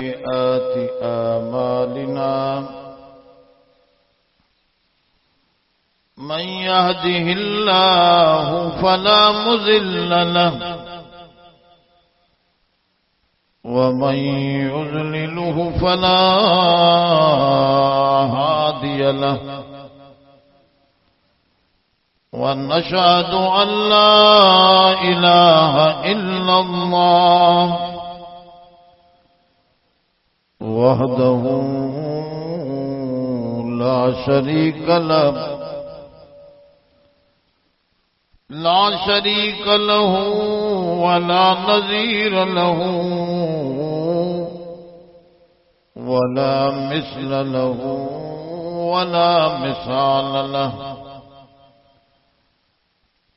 سيئات أعمالنا من يهده الله فلا مضل له ومن يضلله فلا هادي له ونشهد أن لا إله إلا الله وحده لا شريك له ولا نظير له ولا مثل له ولا مثال له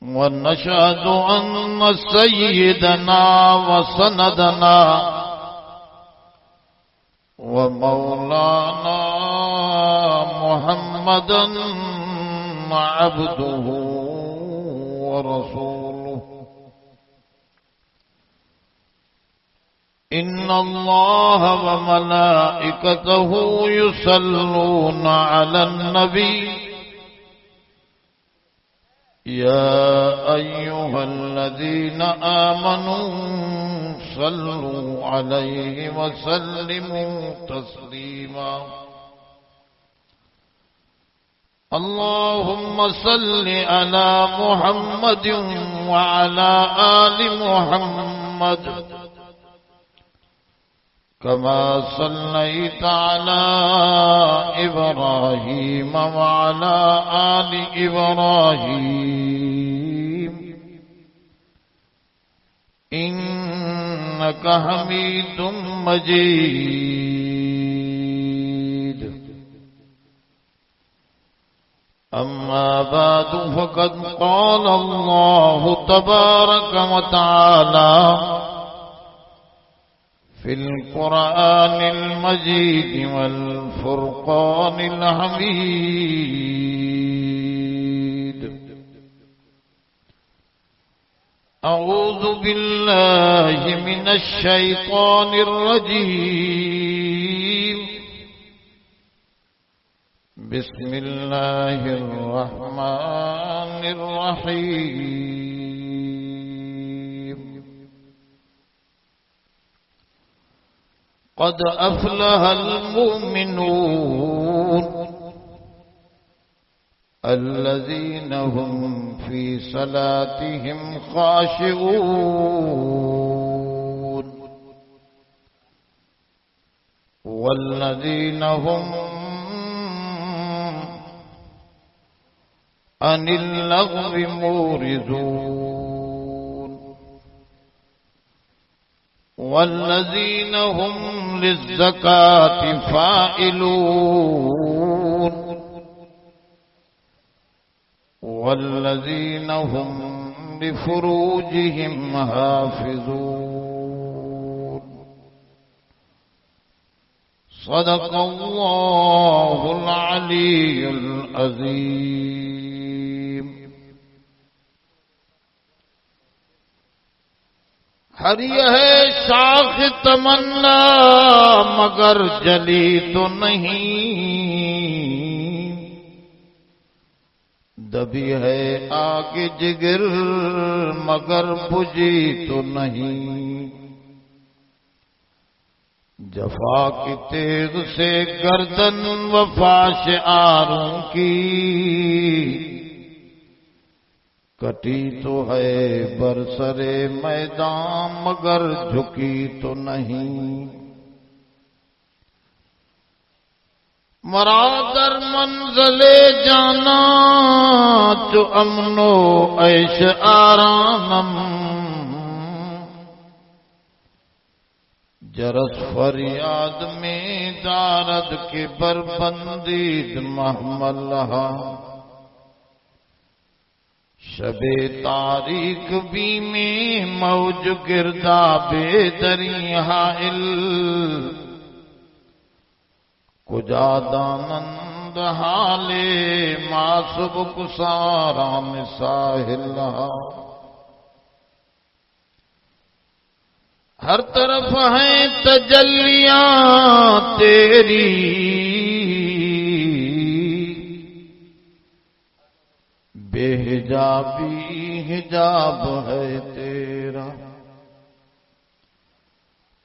ونشهد أن سيدنا وسندنا ومولانا محمدا عبده ورسوله إن الله وملائكته يصلون على النبي يا أيها الذين آمنوا صلوا عليه وسلموا تسليما اللهم صل على محمد وعلى آل محمد كما صليت على إبراهيم وعلى آل إبراهيم إنك حميد مجيد أما بعد فقد قال الله تبارك وتعالى في القرآن المجيد والفرقان الحميد أعوذ بالله من الشيطان الرجيم بسم الله الرحمن الرحيم قد أفلح المؤمنون الذين هم في صلاتهم خاشعون والذين هم عن اللغو معرضون والذين هم للزكاة فاعلون والذين هم لفروجهم حافظون صدق الله العلي العظيم हर यह शाख तमन्ना मगर जली तो नहीं दबी है आग जिगर मगर बुझी तो नहीं जफा की तेग से गर्दन वफाश आरों की कटी तो है बरसरे मैदान मगर झुकी तो नहीं मरादर मंज़ले जाना जो अमनो ऐश आराम जरस फरियाद में दारद के बरबंदीद महमल्हा शबे तारीख भी में मौज गिरदा बेदरियाइल कुजा दानंद हाले मासुब कुसारा में साहिल हर तरफ हैं तजल्लियां तेरी, बेहिजाबी हिजाब है तेरा।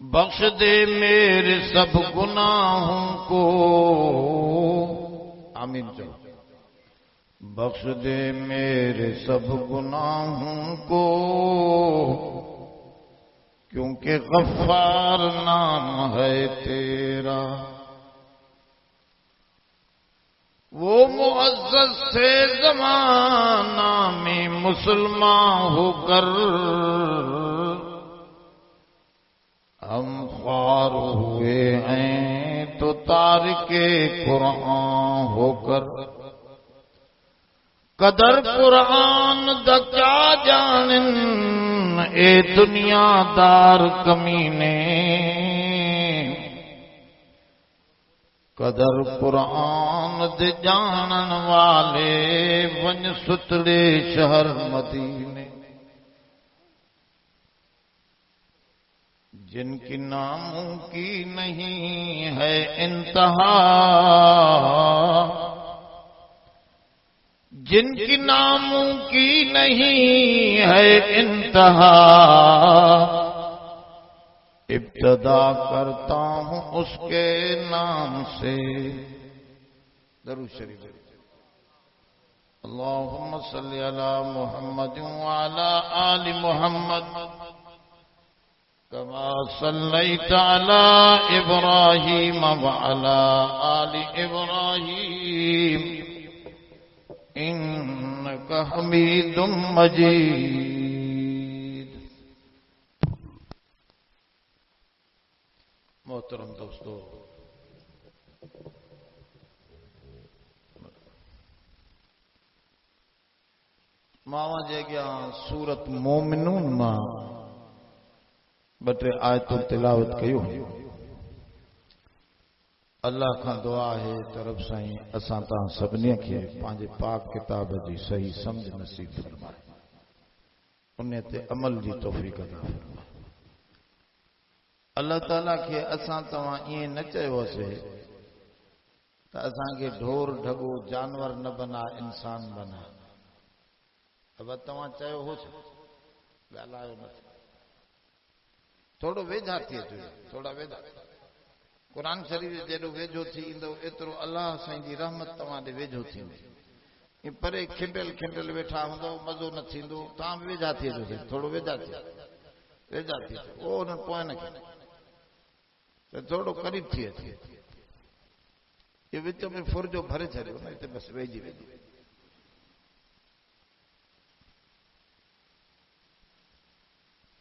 बख्श दे मेरे सब गुनाहों को, आमीन जो। बख्श दे मेरे सब गुनाहों को, क्योंकि गफ्फार नाम है तेरा। वो मुअज़्ज़ज़ से ज़माना में मुसलमान होकर, हम ख्वार हुए हैं तो तारिके कुरान होकर। कदर कुरान दा क्या जानन ए दुनियादार कमीने, कदर कुरान दे जानन वाले वन सुतड़े शहर मदीने। जिनकी नामों की नहीं है इंतहा, जिनकी नामों की नहीं है इंतहा, इब्तदा करता हूं उसके नाम से। दरूद शरीफ। अल्लाहुम्मा सल्ली अला मुहम्मद व अला आलि मुहम्मद कमा सल्लैता अला इब्राहीम व अला आलि इब्राहीम इन्नका हमीदुम मजीद। मोहतरम दोस्तों, मावा जे गया सूरत मोमिनून मां बटे आयतों तिलावत कयो। अल्लाह खां दुआ है तरफ साईं असां तां सभिनी खे पंहिंजे पाक किताब जी सही समझ नसीब फरमाए, उन ते अमल जी तौफ़ीक़ अता फरमाए। अल्लाह ताला खे असां तव्हां ईअं न चयोसीं त असांखे ढोर ढगो जानवर न बना इंसान बना। अब तव्हां चयो हो ॻाल्हायो न, थोड़ो वेझा थी अचो, थोड़ा वेझा। कुरान शरीफ़ जेॾो वेझो थी ईंदो एतिरो अल्लाह साईं जी रहमत तव्हां ॾे वेझो थींदी। ईअं परे खिंडल खिंडल वेठा हूंदव मज़ो न थींदो। तव्हां बि वेझा थी अचो, थोड़ो वेझा थी वेझा थी अचो। उहो न पोइ न त थोड़ो क़रीब थी अचे। ये विच में फुरजो भरे छॾियो न, हिते बसि वेझी वेझी।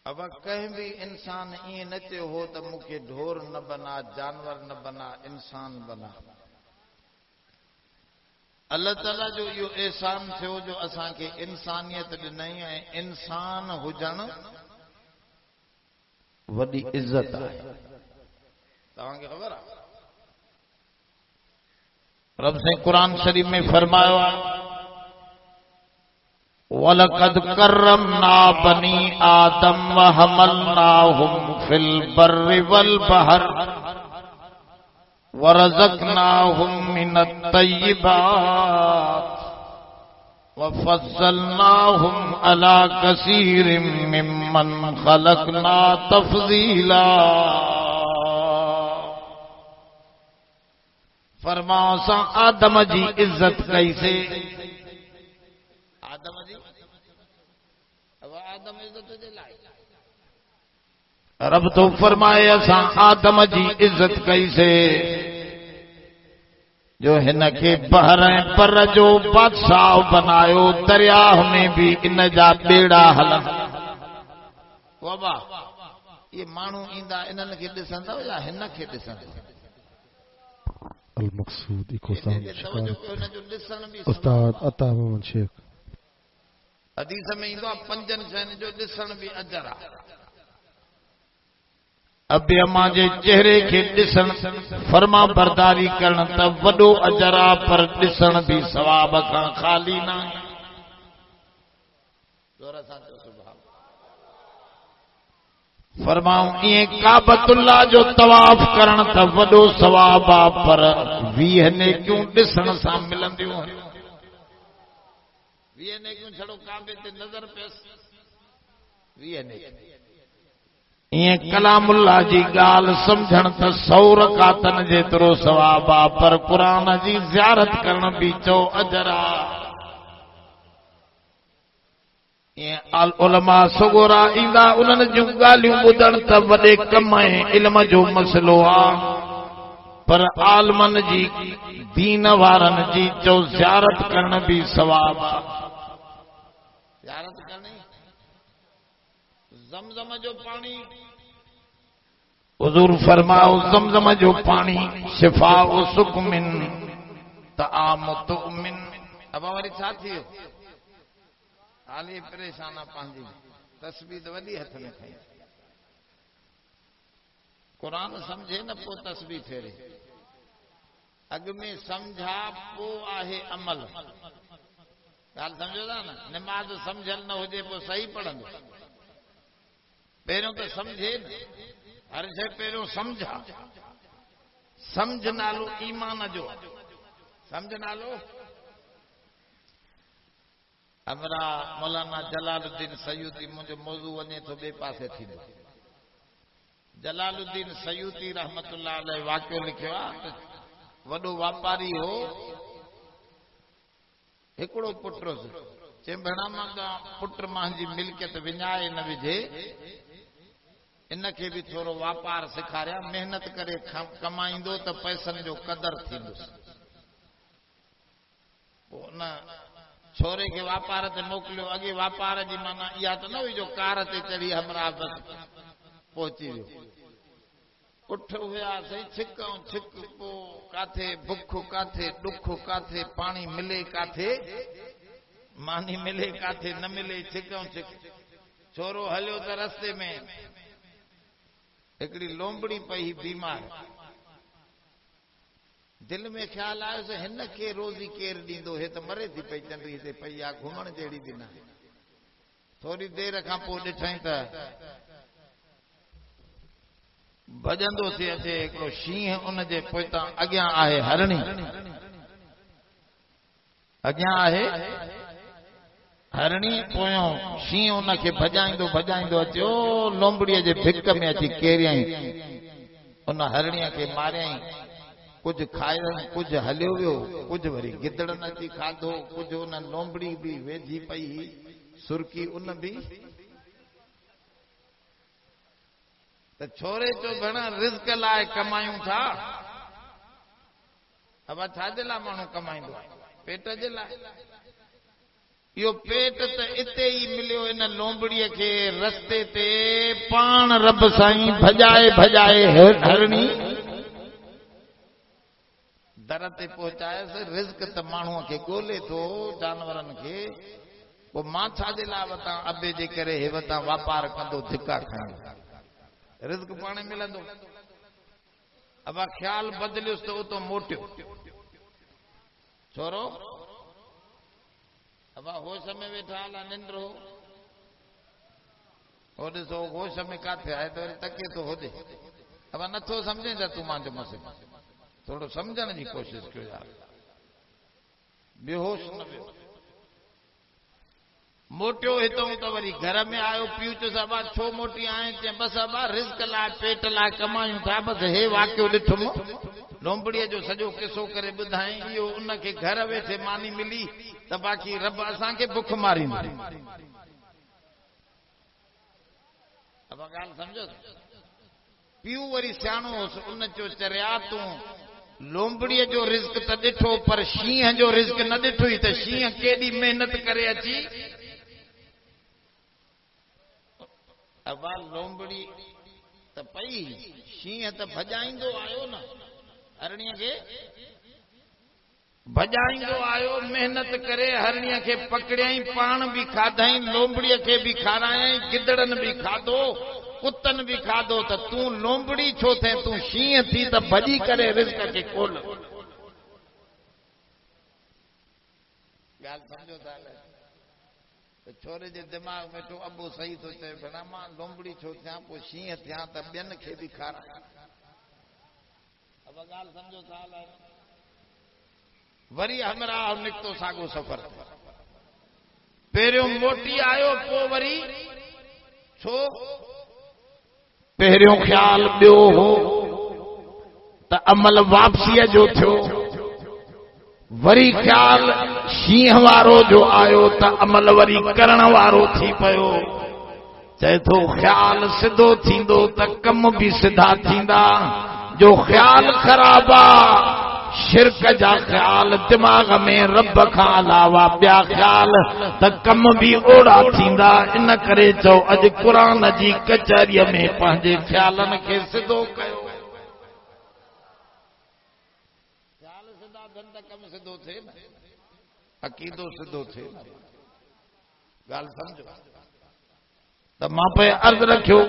अब कहीं भी इंसान ईअं न चयो हो त मूंखे ढोर न बना, जानवर न बना, इंसान बना। अल्लाह ताला जो इहो एहसान थियो जो असांखे इंसानियत ॾिनई ऐं इंसान हुजण वॾी इज़त आहे। तव्हांखे ख़बर आहे रब से कुरान शरीफ में फरमायो आहे वलक़द कर्रमना बनी आदम व हमलनाहुम फिल बर्रि वल बहर वरज़क़नाहुम मिनत तय्यिबात वफ़ज़्ज़लनाहुम अला कसीरिम मिम्मन ख़लक़ना तफ़ज़ीला। फरमाओ असां आदम जी इज्जत कईसे। आदम जी अब आदम इज्जत जे लाइ रब तो फरमाए असां आदम जी इज्जत कईसे जो हिन खे बहर ऐं पर जो बादशाह बनायो। दरिया में भी इन जा बेड़ा हलन। बाबा ये माण्हू ईंदा इन्हनि खे ॾिसंदव या हिन खे ॾिसंदव? المقصود उस्ताद अता मोहम्मद शेख हदीस में ईंदो आहे पंजनि शयुनि जो ॾिसण बि अजर आहे। अबे अम्मा जे चेहरे खे ॾिसण फर्मा बरदारी करण त वॾो अजर आहे, पर ॾिसण बि सवाब खां ख़ाली न आहे। फरमाऊं ये काबतुल्लाह जो तवाफ करण त वडो सवाब आ, पर 20 नेकियूं ॾिसण सां मिलंदियूं। 20 नेकियूं छड़ो काबे ते नज़र पेस 20 नेकियूं। ये कलामुल्लाह जी गाल समझण त 100 रकातन जेतिरो सवाब आ, पर कुरान जी ज़ियारत करण भी चो अजर आ। आल उलमा सगोरा ईंदा उन्हनि जूं ॻाल्हियूं ॿुधण त वॾे कम ऐं इल्म जो मसइलो आ, पर आलमन जी दीन वारनि जी चो ज़ियारत करण भी सवाब आ। ज़ियारत करणी ज़मज़म जो पानी, हुज़ूर फरमाओ ज़मज़म जो पानी शिफाउ सुक़मिन तआम तुमिन। अब वरी छा थियो? हाली परेशान आहे पंहिंजी तस्बीह त वॾी हथ में खई। क़ुरान समझे न पोइ तस्बीह फेरे। अॻु में समझा पोइ आहे अमल। ॻाल्हि सम्झो था न? निमाज़ समझल न हुजे पोइ सही पढ़ंदो। पहिरियों त समझे न, हर शइ पहिरियों समझा। समझ नालो ईमान जो, समझ नालो हमरा मौलाना जलालुद्दीन सयूती, मुझे मौजू वने तो बे पासे थींदो। जलालुद्दीन सयूती रहमतुल्लाह अलैह वाक़ियो लिखियो आहे। वॾो वापारी हो, हिकिड़ो पुट हुयुसि। चई भेणा मां पुट मुंहिंजी मिल्कियत विञाए न विझे, इनखे भी थोरो वापार सेखारिया, मेहनत करे कमाईंदो त पैसनि जो कदर थींदुसि। पोइ न छोरे के वापार ते मोकिलियो। अॻे वापार जी माना इहा त न हुई जो कार ते चढ़ी हमरा बस पहुची वियो। उठ हुयासीं छिक ऐं छिक, पोइ काथे बुख, काथे ॾुख, काथे पाणी मिले, काथे मानी मिले, काथे न मिले, छिक ऐं छिक। छोरो हलियो त रस्ते में हिकिड़ी लोंबड़ी पई बीमार। दिल में ख्याल आयो हिन खे रोज़ी केरु ॾींदो, हे त मरे थी पई चंडी ते पई आहे, घुमण जहिड़ी बि न। थोरी देर खां पोइ ॾिठई त भॼंदो थी अचे हिकिड़ो शींहं उनजे पोइतां। अॻियां आहे हरणी, अॻियां आहे हरणी, पोयों शींहं उनखे भॼाईंदो भॼाईंदो अचियो, लोंबड़ीअ जे भिक में अची केरियई। उन हरणीअ खे मारियई। कुछ खायो, कुछ हलियो वियो, कुछ वरी गिदड़न अची खाधो, कुछ उन लोंबड़ी भी वेझी पई सुरकी उन भी। त छोरे चो भेण रिज़्क लाइ कमायूं था। अब छाजे लाइ माण्हू कमाईंदो आहे? पेट जे लाइ। इहो पेट त इते ई मिलियो इन लोंबड़ीअ खे रस्ते ते पाण रब साईं भॼाए भॼाए हरणी दर ते पहुचायसि। रिज़्क त माण्हूअ खे ॻोल्हे थो, जानवरनि खे। पोइ मां छाजे लाइ वतां अबे जे करे हे वतां वापार कंदो, धिका खाईंदो, रिज़्क पाणे मिलंदो। अब ख्याल बदलियुसि त उतो मोटियो छोरो। अब होश में वेठा हला, निंड हो। हो ॾिसो होश में काथे आहे त वरी तके थो होॾे। अब नथो सम्झे त तूं मुंहिंजो मसइलो थोड़ो समझण जी कोशिश कयो यार। बेहोश न वियो, मोटियो हितों त वरी घर में आयो। पीउ चयो अबा छो मोटी आए? चई बस अबा रिज़्क लाइ पेट लाइ कमायूं था। बस हे वाक़ियो ॾिठुमि, लोंबड़ीअ जो सॼो किसो करे ॿुधाई। इहो उनखे घर वेठे मानी मिली त बाक़ी रब असांखे बुख मारींदो। अब ॻाल्हि सम्झो। पीउ वरी सियाणो होसि, उन चयो चरिया तूं लोंबड़ीअ जो रिज़्क त ॾिठो, पर शींहं जो रिज़्क न ॾिठोई त शींहं केॾी महिनत करे अची। अब लोंबड़ी त पई, शींहं त भॼाईंदो आयो न, हरणीअ खे भॼाईंदो आयो, महिनत करे हरणीअ खे पकड़ियई, पाण बि खाधई, लोंबड़ीअ खे बि खारायई, गिदड़नि बि खाधो, कुतन भी खाधो। त तूं लोंबड़ी छो थे? तूं शींहं थी त भॼी करे रिज़्क खे खोल। ॻाल्हि सम्झो था? त तो छोरे जे दिमाग में तो अबो सही तो चए भेणा मां लोंबड़ी छो थियां पोइ शींहं थियां त ॿियनि खे बि खारायां। अब ॻाल्हि सम्झो छा आहे। वरी हमरा निकितो साॻो सफ़र पहिरियों मोटी आयो पोइ वरी छो पहिरियों ख़्याल ॿियो हो त अमल वापसीअ जो थियो, वरी ख़्याल शींहं वारो जो आयो त अमल वरी करण वारो थी पियो। चए थो ख़्याल सिधो थींदो त कम बि सिधा थींदा। जो ख़्याल ख़राब आ शिरक जा ख़्याल दिमाग में रब खां अलावा ॿिया ख़्याल त कम बि ओड़ा थींदा। इन करे चओ अॼु क़ुरान जी कचहरीअ में पंहिंजे ख़्यालनि खे सिधो कयो। ख़्याल सिधा थियनि त कम सिधो थिए न, अक़ीदो सिधो थिए न। ॻाल्हि सम्झो त मां पे अर्ज़ रखियो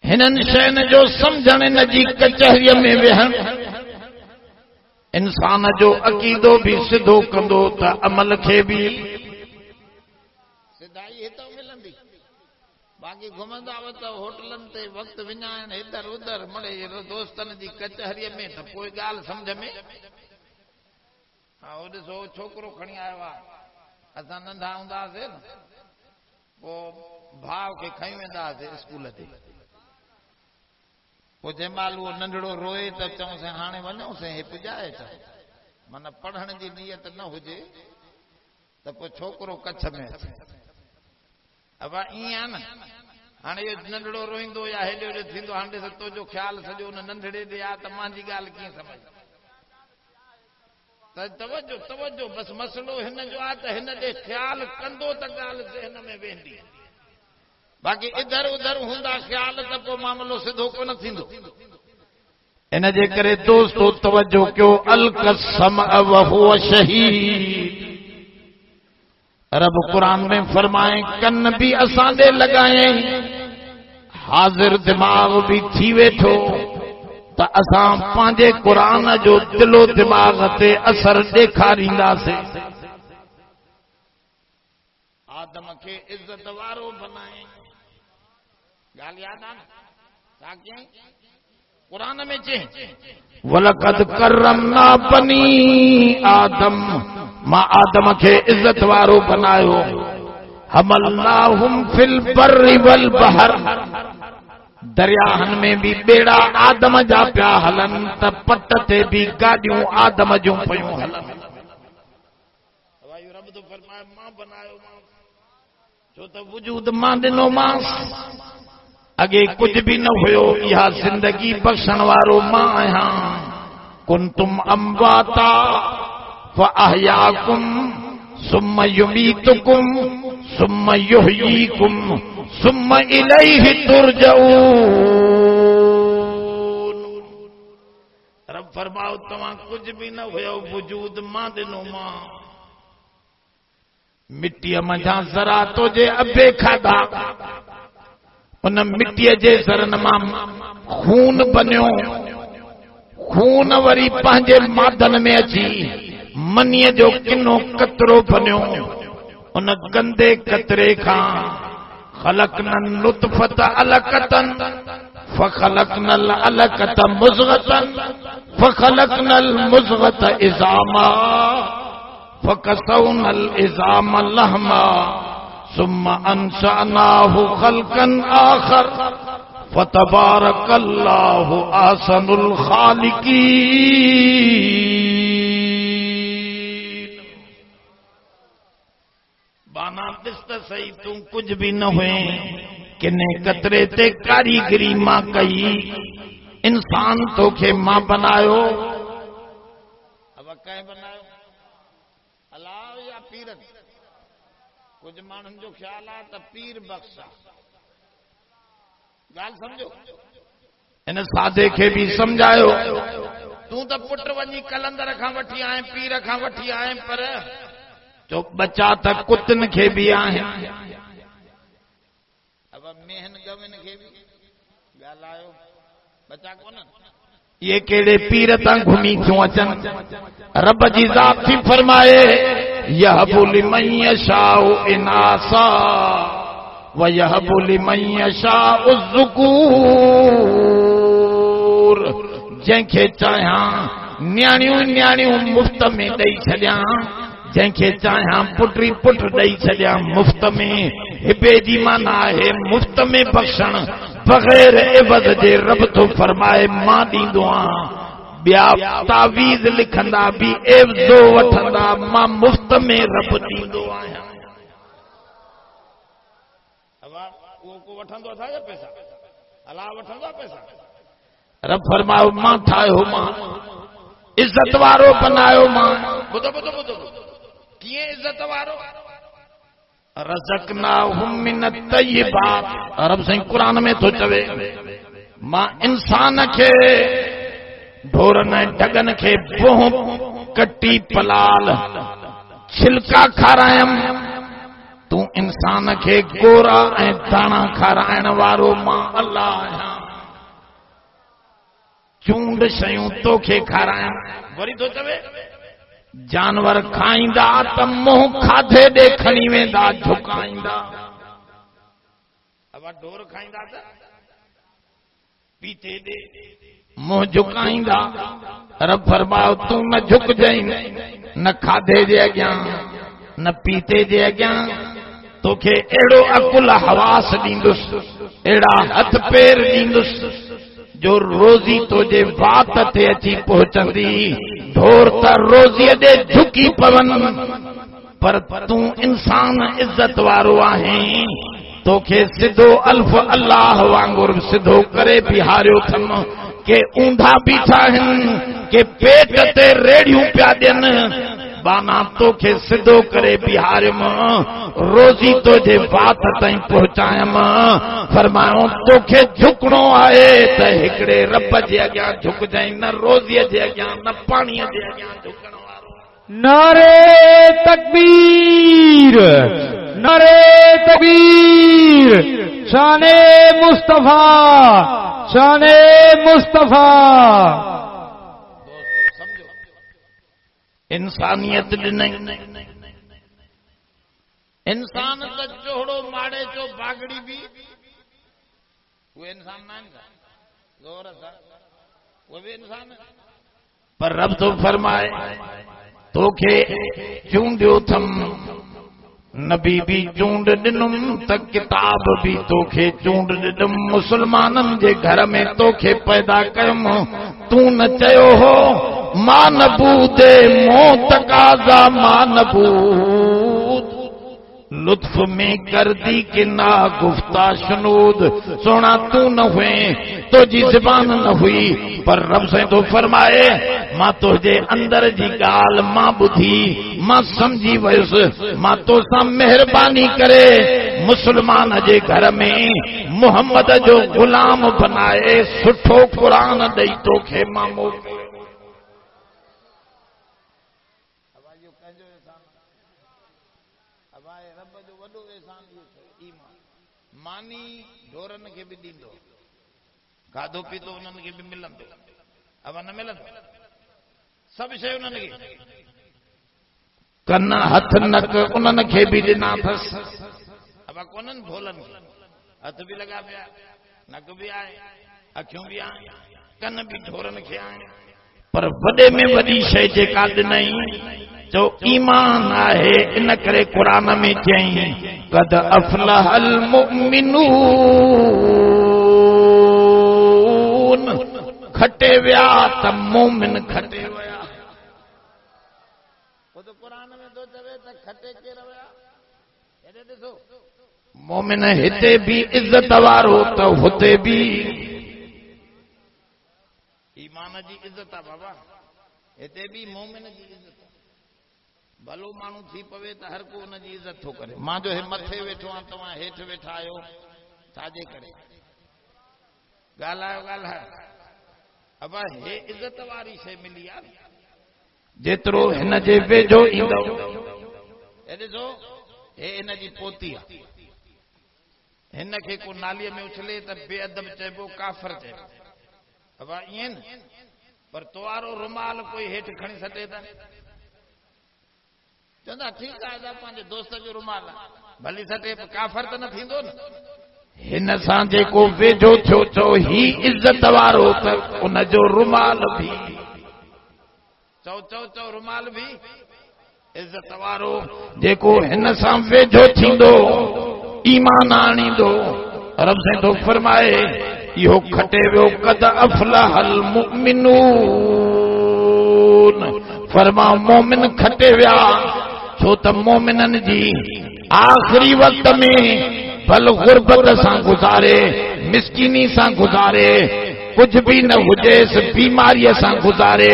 हिननि शयुनि जो सम्झण इन जी कचहरीअ में वेहण इंसान जो अक़ीदो भी सिधो कंदो त अमल खे भी सिधाई हितां मिलंदी। बाक़ी घुमंदा वत होटलनि ते वक़्त विञाइण इधर उधर मड़े दोस्तनि जी कचहरीअ में त पोइ ॻाल्हि सम्झ में। हा हो ॾिसो छोकिरो खणी आयो आहे। असां नंढा हूंदा हुआसीं न पोइ भाउ खे खणी वेंदा हुआसीं स्कूल ते। पोइ जंहिं महिल उहो नंढड़ो रोए त चऊंसीं हाणे वञूंसीं हे पुॼाए चओ। माना पढ़ण जी नियत न हुजे त पोइ छोकिरो कच्छ में अचे। अब ईअं आहे न हाणे इहो नंढड़ो रोईंदो या हेॾे होॾे थींदो हाणे ॾिस तुंहिंजो ख़्यालु सॼो हुन नंढड़े ॾे आहे त मुंहिंजी ॻाल्हि कीअं सम्झ त तवजो तवजो बसि मसइलो हिन जो आहे त हिन ॾे ख़्यालु कंदो त ॻाल्हि हिन में वेंदी। बाक़ी इधर उधर हूंदा ख़्याल त पोइ मामलो सिधो कोन थींदो। इन जे करे दोस्तो तवजो कयो अलकसम व हुव शहीद। रब कुरान में फरमाए कन भी असां ॾे लॻाए हाज़िर दिमाग़ भी थी वेठो त असां पंहिंजे कुरान जो दिलो दिमाग़ ते असर ॾेखारींदासीं। आदम खे इज़त वारो बनाए। ॻाल्हि यादि आहे छा कयईं क़ुरान में चयईं वलक़द करमना बनी आदम। मां आदम खे इज़त वारो बनायो। हमलनाहुम फिल बर्रि वल बहर। दरियाहनि में भी बेड़ा आदम जा पिया हलन त पट ते भी गाॾियूं आदम जूं पयूं हलन। रब तो फरमाए मां बनायो छो त वजूद मां ॾिनो मांसि। अगे कुछ भी न हुयो। इहा जिंदगी बख्शण वारो मां आहियां। कुंतुम अम्वाता फअहयाकुम सुम्म युमीतुकुम सुम्म युहयीकुम सुम्म इलैहि तुरजऊन। रब फरमाओ तव्हां कुछ भी न हुयो वजूद मां ॾिनो मां। मिट्टीअ मंझां ज़रा तो जे अबे खाधा उन मिट्टीअ जे ज़रनि मां खून बनियो। खून वरी पंहिंजे मादन में अची मनीअ जो किनो कतरो बनियो। उन गंदे कतरे खां ख़लक़नल नुतफ़त अलक़तन फ़ख़लक़नल अलक़त मुज़ग़तन फ़ख़लक़नल मुज़ग़त इज़ामा फ़कसौनल इज़ाम लहमा सुम्मा अंशअनाहु ख़ल्क़न आख़र फ़तबारकल्लाहु अहसनुल ख़ालिक़ीन। बाना ॾिस त सही तूं कुछ भी न हुए किने कतरे ते कारीगरी मां कई। इंसान तोखे मां बनायो। अब कंहिं बनायो अलाह या पीरनि। कुछ माण्हुनि जो ख़्याल आहे त पीर बख्शा। ॻाल्हि सम्झो इन सादे खे भी समझायो तूं त पुट वञी कलंदर खां वठी आए पीर खां वठी आए पर जो बचा त कुतनि खे भी आहिनि। अब मेहन गवन खे भी ॻाल्हायो बचा कोन। ये कहिड़े पीर तां घुमी थियूं अचनि। रब जी ज़ात थी फरमाए यहबु लिमन यशाउ इनासा व यहबु लिमन यशाउ ज़ुकूर। जंहिंखे चाहियां न्याणियूं न्याणियूं मुफ्त में ॾेई छॾियां, जंहिंखे चाहियां पुटी पुट ॾेई छॾियां मुफ्त में। हिबे जी माना आहे मुफ्त में बख़्शण बग़ैर इवज़ जे। रब थो फरमाए मां ॾींदो आहियां। ॿिया तावीज़ लिखंदा बि एवज़ो वठंदा, मां मुफ्त में रब ॾींदो आहियां। उहो को वठंदो अथां पैसा, अलाह वठंदो आहे पैसा। रब फरमायो मां ठाहियो, मां इज़त वारो बनायो, मां ॿुधो ॿुधो ॿुधो कीअं इज़त वारो। रज़क़नाहुम मिन तय्यिबात। रब साईं क़ुरान में थो चवे मां इंसान खे ढोरनि ऐं ढगनि खे बोह कटी पलाल छिलका खारायम, तूं इंसान खे गोरा ऐं दाणा खाराइण वारो मां अल्लाह आहियां। चूंड शयूं तोखे खाराइण। वरी थो चवे जानवर खाईंदा त मुंहुं खाधे ॾे खणी वेंदा झुकाईंदा। अब ढोर खाईंदा त पीते ॾे मुंहुं झुकाईंदा। रब फरमायो तूं न झुकजांइ, न खाधे जे अॻियां न पीते जे अॻियां। तोखे अहिड़ो अकुल हवास ॾींदुसि, अहिड़ा हथ पेर ॾींदुसि जो रोज़ी तुंहिंजे वात ते अची पहुचंदी। ढोर त रोज़ीअ ॾे झुकी पवनि, पर तूं इंसान इज़त वारो आहीं। तोखे सिधो अल्फ अल्लाह वांगुरु सिधो करे बिहारियो अथम। के ऊंधा बीठा आहिनि, के पेट ते रेड़ियूं पिया ॾियनि, बाना तोखे सिधो करे बिहारियम, रोज़ी तुंहिंजे वात ताईं पहुचायम। फरमायो तोखे झुकणो आहे त हिकिड़े रब जे अॻियां झुकजांइ, न रोज़ीअ जे अॻियां न पाणीअ जे अॻियां झुकण वारो। नारे तकबीर, नारे तकबीर। शाने मुस्तफा, शाने मुस्तफा। समझो इंसानियत ॾिनई। इंसान त चोहड़ो माड़े चो बागड़ी बि वो इंसान ना गौर सा वो भी इंसान। पर रब तो फरमाए तोखे चूंडियो थम, नबी भी चूंड ॾिनुम त किताब भी तोखे चूंड ॾिनुम। मुसलमाननि जे घर में तोखे पैदा कयुम। तूं न चयो हो मां नबूदे मो तकाज़ा मां नबूद। लुत्फ में कर दी कि ना गुफ्ता शनूद। सोना तू न हुए, तुझी ज़बान न हुई, पर रब से तो फरमाए मां तुझे अंदर जी गाल मां बुधी, मां समझी वयुसि। मां तो सां मेहरबानी करे मुसलमान जे घर में मोहम्मद जो गुलाम बनाए सुठो कुरान ॾेई तोखे मां मोकिलियो। मानी ढोरनि खे बि ॾींदो, खाधो पीतो उन्हनि खे बि मिलंदो, अब न मिलंदो सभु शइ उन्हनि खे। कन हथ नक उन्हनि खे बि ॾिना अथसि। अब कोन्हनि भोलनि खे हथ बि लॻा पिया, नक बि आहे, अखियूं बि आहिनि, कन बि ढोरनि खे आहिनि। पर वॾे में वॾी शइ जेका ॾिनई जो ईमान आहे। इन करे क़ुरान में चई कद अफ़लहल मुमिनून। खटे विया त मोमिन खटे विया। वो तो क़ुरान में तो चवे त खटे केर विया। हेॾे ॾिसो मोमिन हिते भी इज़त वारो त हुते भी ईमान जी इज़त आहे बाबा। हिते भी मोमिन जी इज़त। भलो माण्हू थी पवे त हर को उन जी इज़त थो करे। मां जो हे मथे वेठो आहियां, तव्हां हेठि वेठा आहियो, छाजे करे ॻाल्हायो ॻाल्हायो। अब हे इज़त वारी शइ मिली आहे। जेतिरो हिन जे वेझो ईंदो, हे ॾिसो हे हिन जी पोती आहे, हिन खे को नालीअ में उछले त बेअदब चइबो, काफ़िर चइबो। अब ईअं न, पर तोवारो रुमाल कोई हेठि खणी सटे त चवंदा ठीकु आहे अदा पंहिंजे दोस्त जो रुमाल भली सटे काफ़र त न थींदो न हिन सां जेको वेझो थियो चओ ही इज़त वारो त उन जो रुमाल बि चओ चओ चओ रुमाल बि इज़त वारो जेको हिन सां वेझो थींदो ईमान आणींदो रब से तो फरमाए इहो खटे वियो कद अफलहल मुमिनून फरमा मोमिन खटे विया छो त मोमिनन जी आखिरी वक्त में भल गुरबत सां गुज़ारे मिसकीनी सां गुज़ारे कुछ भी न हुजेस बीमारीअ सां गुज़ारे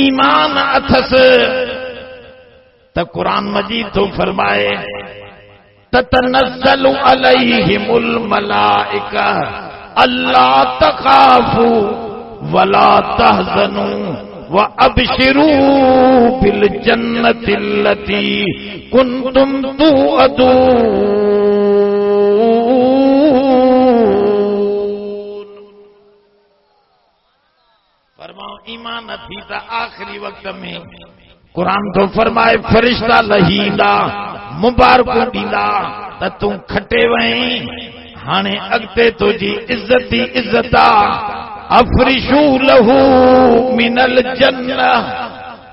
ईमान अथस त कुरान मजीद तो फरमाए ततनज़्ज़लु अलैहिमुल मलाइका अल्ला तखाफू वला तहज़नू व अबशिरू बिल जन्नतिल्लती कुंतुम तुअदून फरमाओ ईमान थी त आखिरी वक्त में कुरान तो फरमाए फरिश्ता लहींदा मुबारकूं ॾींदा त तूं खटे वहीं हाणे अॻिते तुंहिंजी इज़त ई इज़त आहे अफरिशू लहू मिनल जन्नह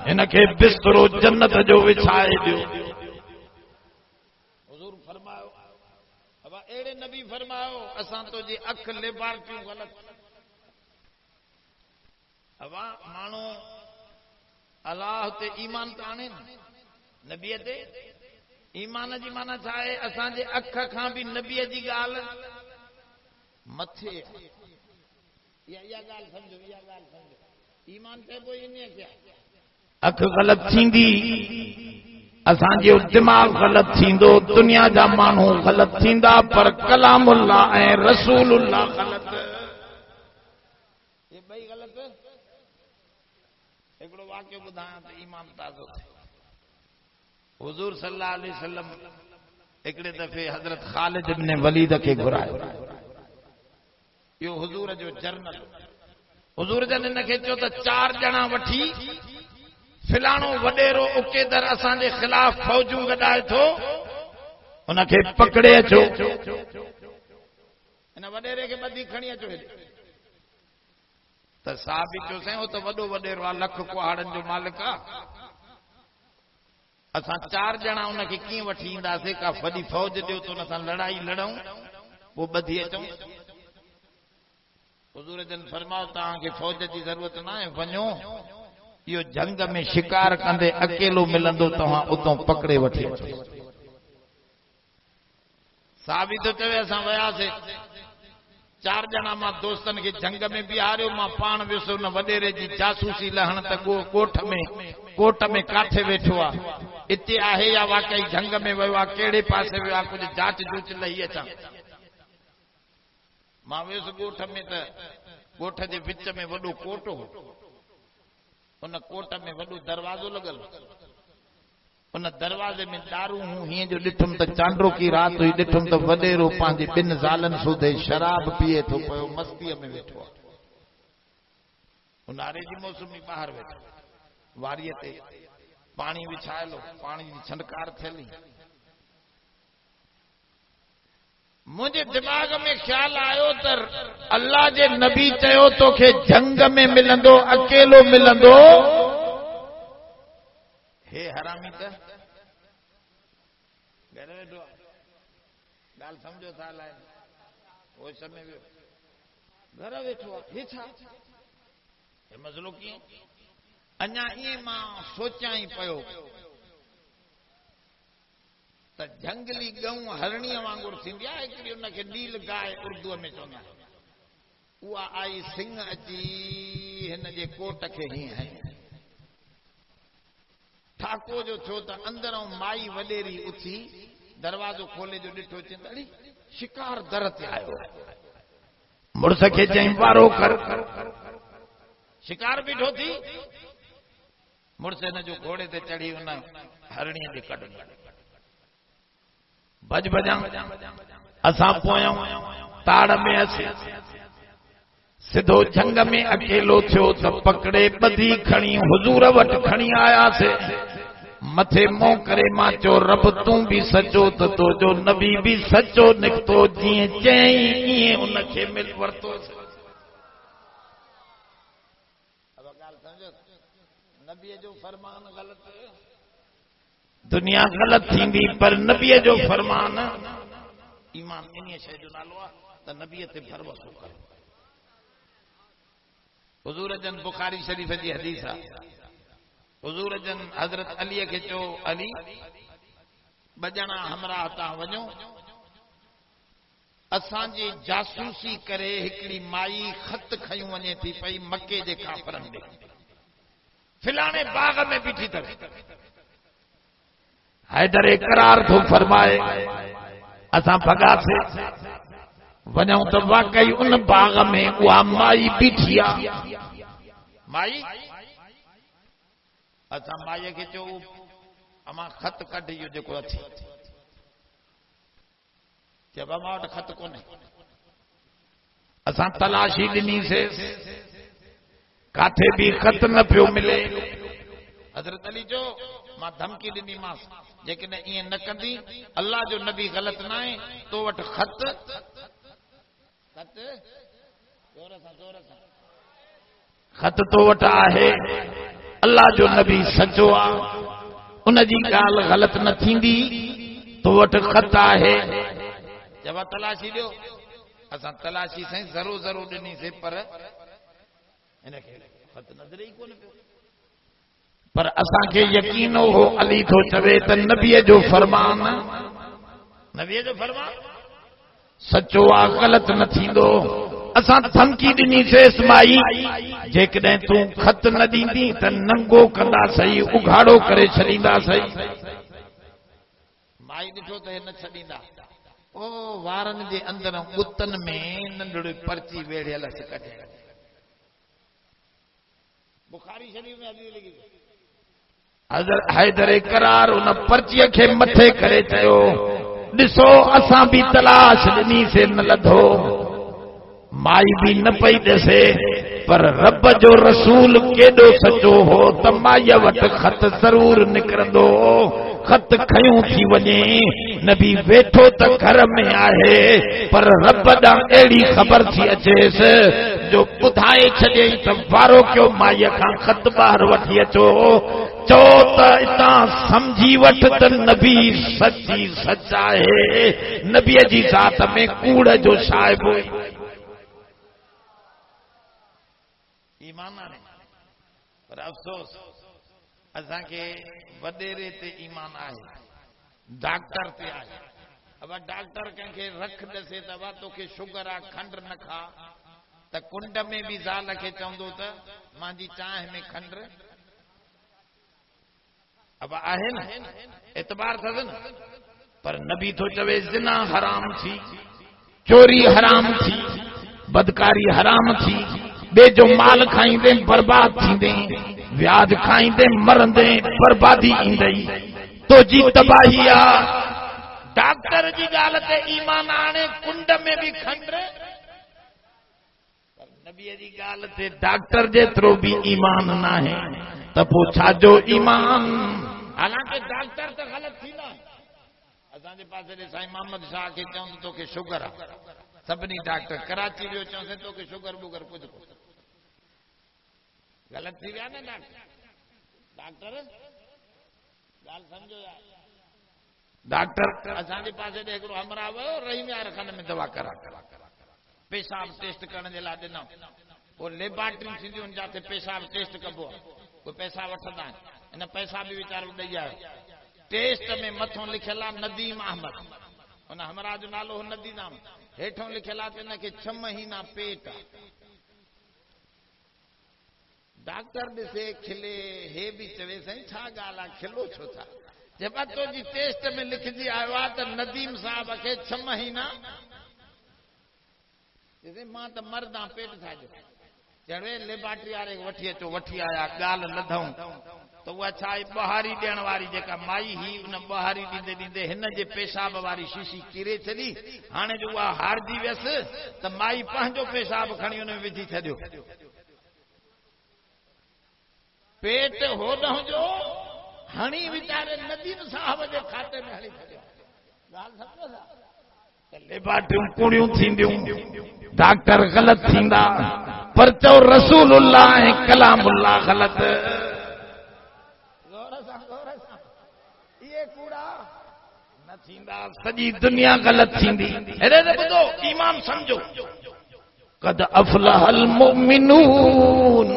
हिनखे बिस्तरो जन्नत जो विछाए ॾियो हुज़ूर फरमायो अब अहिड़े नबी फरमायो असां तुंहिंजी अख लिबारटियूं ग़लति अब माण्हू अलाह ते ईमान त आणे नबीअ ते ईमान जी माना छा आहे असांजे अख खां बि नबीअ जी ॻाल्हि मथे इहा ॻाल्हि सम्झो ईमान चइबो इन खे अख ग़लति थींदी असांजो दिमाग़ ग़लति थींदो दुनिया जा माण्हू ग़लति थींदा पर कलामुल्लाह ऐं रसूलुल्लाह ग़लति ये ॿई ग़लति हिकिड़ो वाक़ियो ॿुधायां त ईमान ताज़ो थिए हुज़ूर सल्लल्लाहु अलैहि वसल्लम हिकिड़े दफ़े हज़रत ख़ालिद इब्न वलीद खे घुरायो इहो हुज़ूर जो जर्नल हुज़ूर जन हिनखे चयो त 4 ॼणा वठी फिलाणो वॾेरो उकेदर असांजे ख़िलाफ़ फ़ौजूं गॾाए थो उनखे पकड़े अचो हिन वॾेरे खे ॿधी खणी अचो त साहबी चयो साईं हो त वॾो वॾेरो आहे लख कुहाड़नि जो मालिक आहे असां 4 ॼणा उनखे कीअं वठी ईंदासीं का वॾी फ़ौज ॾियो त उन सां लड़ाई लड़ूं पोइ ॿधी अचूं हुज़ूर जन फरमायो तव्हांखे फ़ौज जी ज़रूरत न आहे वञो इहो जंग में शिकार कंदे अकेलो मिलंदो तव्हां उतां पकड़े वठी अचो साहबी तो चवे असां वियासीं 4 ॼणा मां दोस्तनि खे जंग में बिहारियो मां पाण वियुसि उन वॾेरे जी जासूसी लहण त कोट में काथे वेठो आहे इते आहे या वाकई जंग में वियो आहे कहिड़े पासे वियो आहे कुझु जांच जूच लही अचां मां वियुसि ॻोठ में त ॻोठ जे विच में वॾो कोट हो उन कोट में वॾो दरवाज़ो लॻल उन दरवाज़े में दारू हूं हीअं जो ॾिठुमि त चांड्रो की राति हुई ॾिठुमि त वॾेरो पंहिंजे 2 ज़ालनि सूधे शराब पीए थो पियो मस्तीअ में वेठो आहे ऊन्हारे जी मौसमी ॿाहिरि वेठो वारीअ ते पाणी विछायलो पाणी जी छंडकार थियली मुझे दिमाग में ख्याल आयो त अल्लाह जे नबी चयो तोखे जंग में मिलंदो अकेलो मिलंदो हे हरामी त घर वेठो ॻाल्हि सम्झो था लाइ उहो समय वियो घर वेठो आहे हे छा हे मसलो कीअं अञा ईअं मां सोचां ई पियो त जंगली गऊं हरणीअ वांगुरु थींदी आहे हिकिड़ी उनखे नील गाय उर्दूअ में चवंदा उहा आई सिंह अची हिन जे कोट खे हीअं हई ठाको जो छो त अंदरों माई वॾेरी उथी दरवाज़ो खोले जो ॾिठो चिंतड़ी शिकार दर ते आयो मुड़ुस खे चई वारो कर शिकार बीठो थी मुड़ुस हिन जो घोड़े ते चढ़ी उन हरणीअ जे कढ भज भजां असां पोयूं ताड़ में असीं सिधो जंग में अकेलो थियो त पकड़े ॿधी खणी हुजूर वटि खणी आयासीं मथे मों करे मां चो रब तूं भी सचो तो तो जो नबी भी सचो निकतो जीअं चई ईअं उनखे मिल वरतो। अब ॻाल्हि समझो नबीअ जो फरमान ग़लत दुनिया ग़लत थींदी पर नबीअ जो फरमान ईमान इन शइ जो नालो आहे त नबीअ ते भरोसो करो। हुजूर जन बुखारी शरीफ जी हदीस आहे हुजूर जन हज़रत अलीअ खे चयो अली ॿ ॼणा हमरा तां वञो असांजी जासूसी करे हिकिड़ी माई ख़त खयूं वञे थी पई मके जे काफ़रनि ॾे फिलाणे बाग में बीठी अथव। हैदर इकरार थो फरमाए असां भॻासीं वञूं त वाकई उन बाग में उहा माई बीठी आहे। माई असां माईअ खे चयो अमां ख़त कढ इहो जेको अथी चइबो मां वटि ख़त कोन्हे। असां तलाशी ॾिनीसीं काथे बि ख़त न पियो मिले। हज़रत अली जो मां धमकी ॾिनीमांसि जेकॾहिं ईअं न कंदी अल्लाह जो नबी ग़लति न आहे तो वटि ख़त ख़त तो वटि आहे अल्लाह जो नबी सचो आहे उनजी ॻाल्हि ग़लति न थींदी तो वटि ख़त आहे। जब तलाशी ॾियो असां तलाशी साईं ज़रूर ज़रूर ॾिनीसीं पर हिनखे ख़त नज़र ई कोन पियो। पर असांखे यकीन हो अली थो चवे त नबीअ जो फरमान सचो आहे ग़लति न थींदो। असां धमकी ॾिनीसीं माई जेकॾहिं तूं ख़त न ॾींदी त नंगो कंदा सही उघाड़ो करे छॾींदा सही। माई ॾिठो त न छॾींदा ओ वारनि जे अंदर गुतनि में नंढड़ी पर्ची वेढ़ियल कढे बुखारी शरीफ में हदीस लिखी हज़रत हैदर करार उन पर्चीअ खे मथे करे चयो ॾिसो असां बि तलाश ॾिनीसीं न लधो माई भी न पई ॾसे पर रब जो रसूल केॾो सचो हो त माईअ वटि ख़त ज़रूर निकिरंदो। ख़त खयूं थी वञे नबी वेठो त घर में आहे पर रब ॾांहुं अहिड़ी ख़बर थी अचेसि जो ॿुधाए छॾियईं त वारो कयो माईअ खां ख़त ॿाहिरि वठी अचो चओ त हितां समझी वठ त नबी सची सच आहे नबीअ जी ज़ात में कूड़ जो शाइबो ईमान आहे पर अफ़सोस असांखे वॾेरे ते ईमान आहे डॉक्टर ते आहे। अब डॉक्टर कंहिंखे रख ॾसे त वा तोखे शुगर आहे खंड न खा त कुंड में बि ज़ाल खे चवंदो त मुंहिंजी चांहि में खंड अब आहे न एतबार अथसि न पर नबी थो चवे ज़िना हराम थी चोरी हराम थी बदकारी हराम थी बे जो माल खाईंदे बर्बाद थींदे व्याज खाईंदे मरंदे बर्बादी ईंदई तो जी तबाही आ। डॉक्टर जी ॻाल्हि ते ईमान आणे कुंड में भी खंड पर नबीअ जी ॻाल्हि ते डॉक्टर जेतिरो भी ईमान न आहे त पोइ छाजो ईमान। हालांकि डॉक्टर त ग़लति थींदा असांजे पासे ॾे साईं मोहम्मद शाह खे चवंदो तोखे शुगर आहे सभिनी डॉक्टर कराची वियो चवंदे तोखे शुगर बुगर कुझु कोन्हे ग़लति थी विया न डॉक्टर ॻाल्हि सम्झो यार डॉक्टर असांजे पासे ॾे हिकिड़ो हमरा वियो रही विया रखण में दवा करा पेशाब टेस्ट करण जे लाइ ॾिनऊं पोइ लेबोरेटरी थींदियूं आहिनि जिते पेशाब टेस्ट कबो आहे कोई पैसा वठंदा आहिनि हिन पैसा बि वीचारो ॾेई आयो टेस्ट में मथों लिखियल आहे नदीम अहमद हुन हमरा जो नालो हो नदीम अहमद हेठों लिखियल आहे त हिनखे 6 महीना पेट आहे। डॉक्टर ॾिसे खिले हे भी चवे साईं छा ॻाल्हि आहे खिलो छो था जब तो जी टेस्ट में लिखजी आयो आहे त नदीम साहब खे 6 महीना ॾिसे मां त मर्दा पेट था जो चढ़े लेबोरेटरी वारे वठी अचो वठी आया ॻाल्हि लधऊं त उहा छा आहे ॿुहारी ॾियण वारी जेका माई ही उन ॿुहारी ॾींदे ॾींदे हिन जे पेशाब वारी शीशी किरे छॾी हाणे जो उहा हारजी वियसि त माई पंहिंजो पेशाब खणी हुन में विझी छॾियो पेट होॾ जो हणी वीचारे नदीम साहब जे खाते में हणी छॾियो ॻाल्हि सम्झो था लेबाटियूं कुड़ियूं थींदियूं डॉक्टर ग़लत थींदा पर चओ रसूलुल्लाह ऐं कलामुल्लाह ग़लत इहे कूड़ा न थींदा सॼी दुनिया ग़लत थींदी हेॾे त ॿुधो ईमान सम्झो कद अफलहल मुमिनून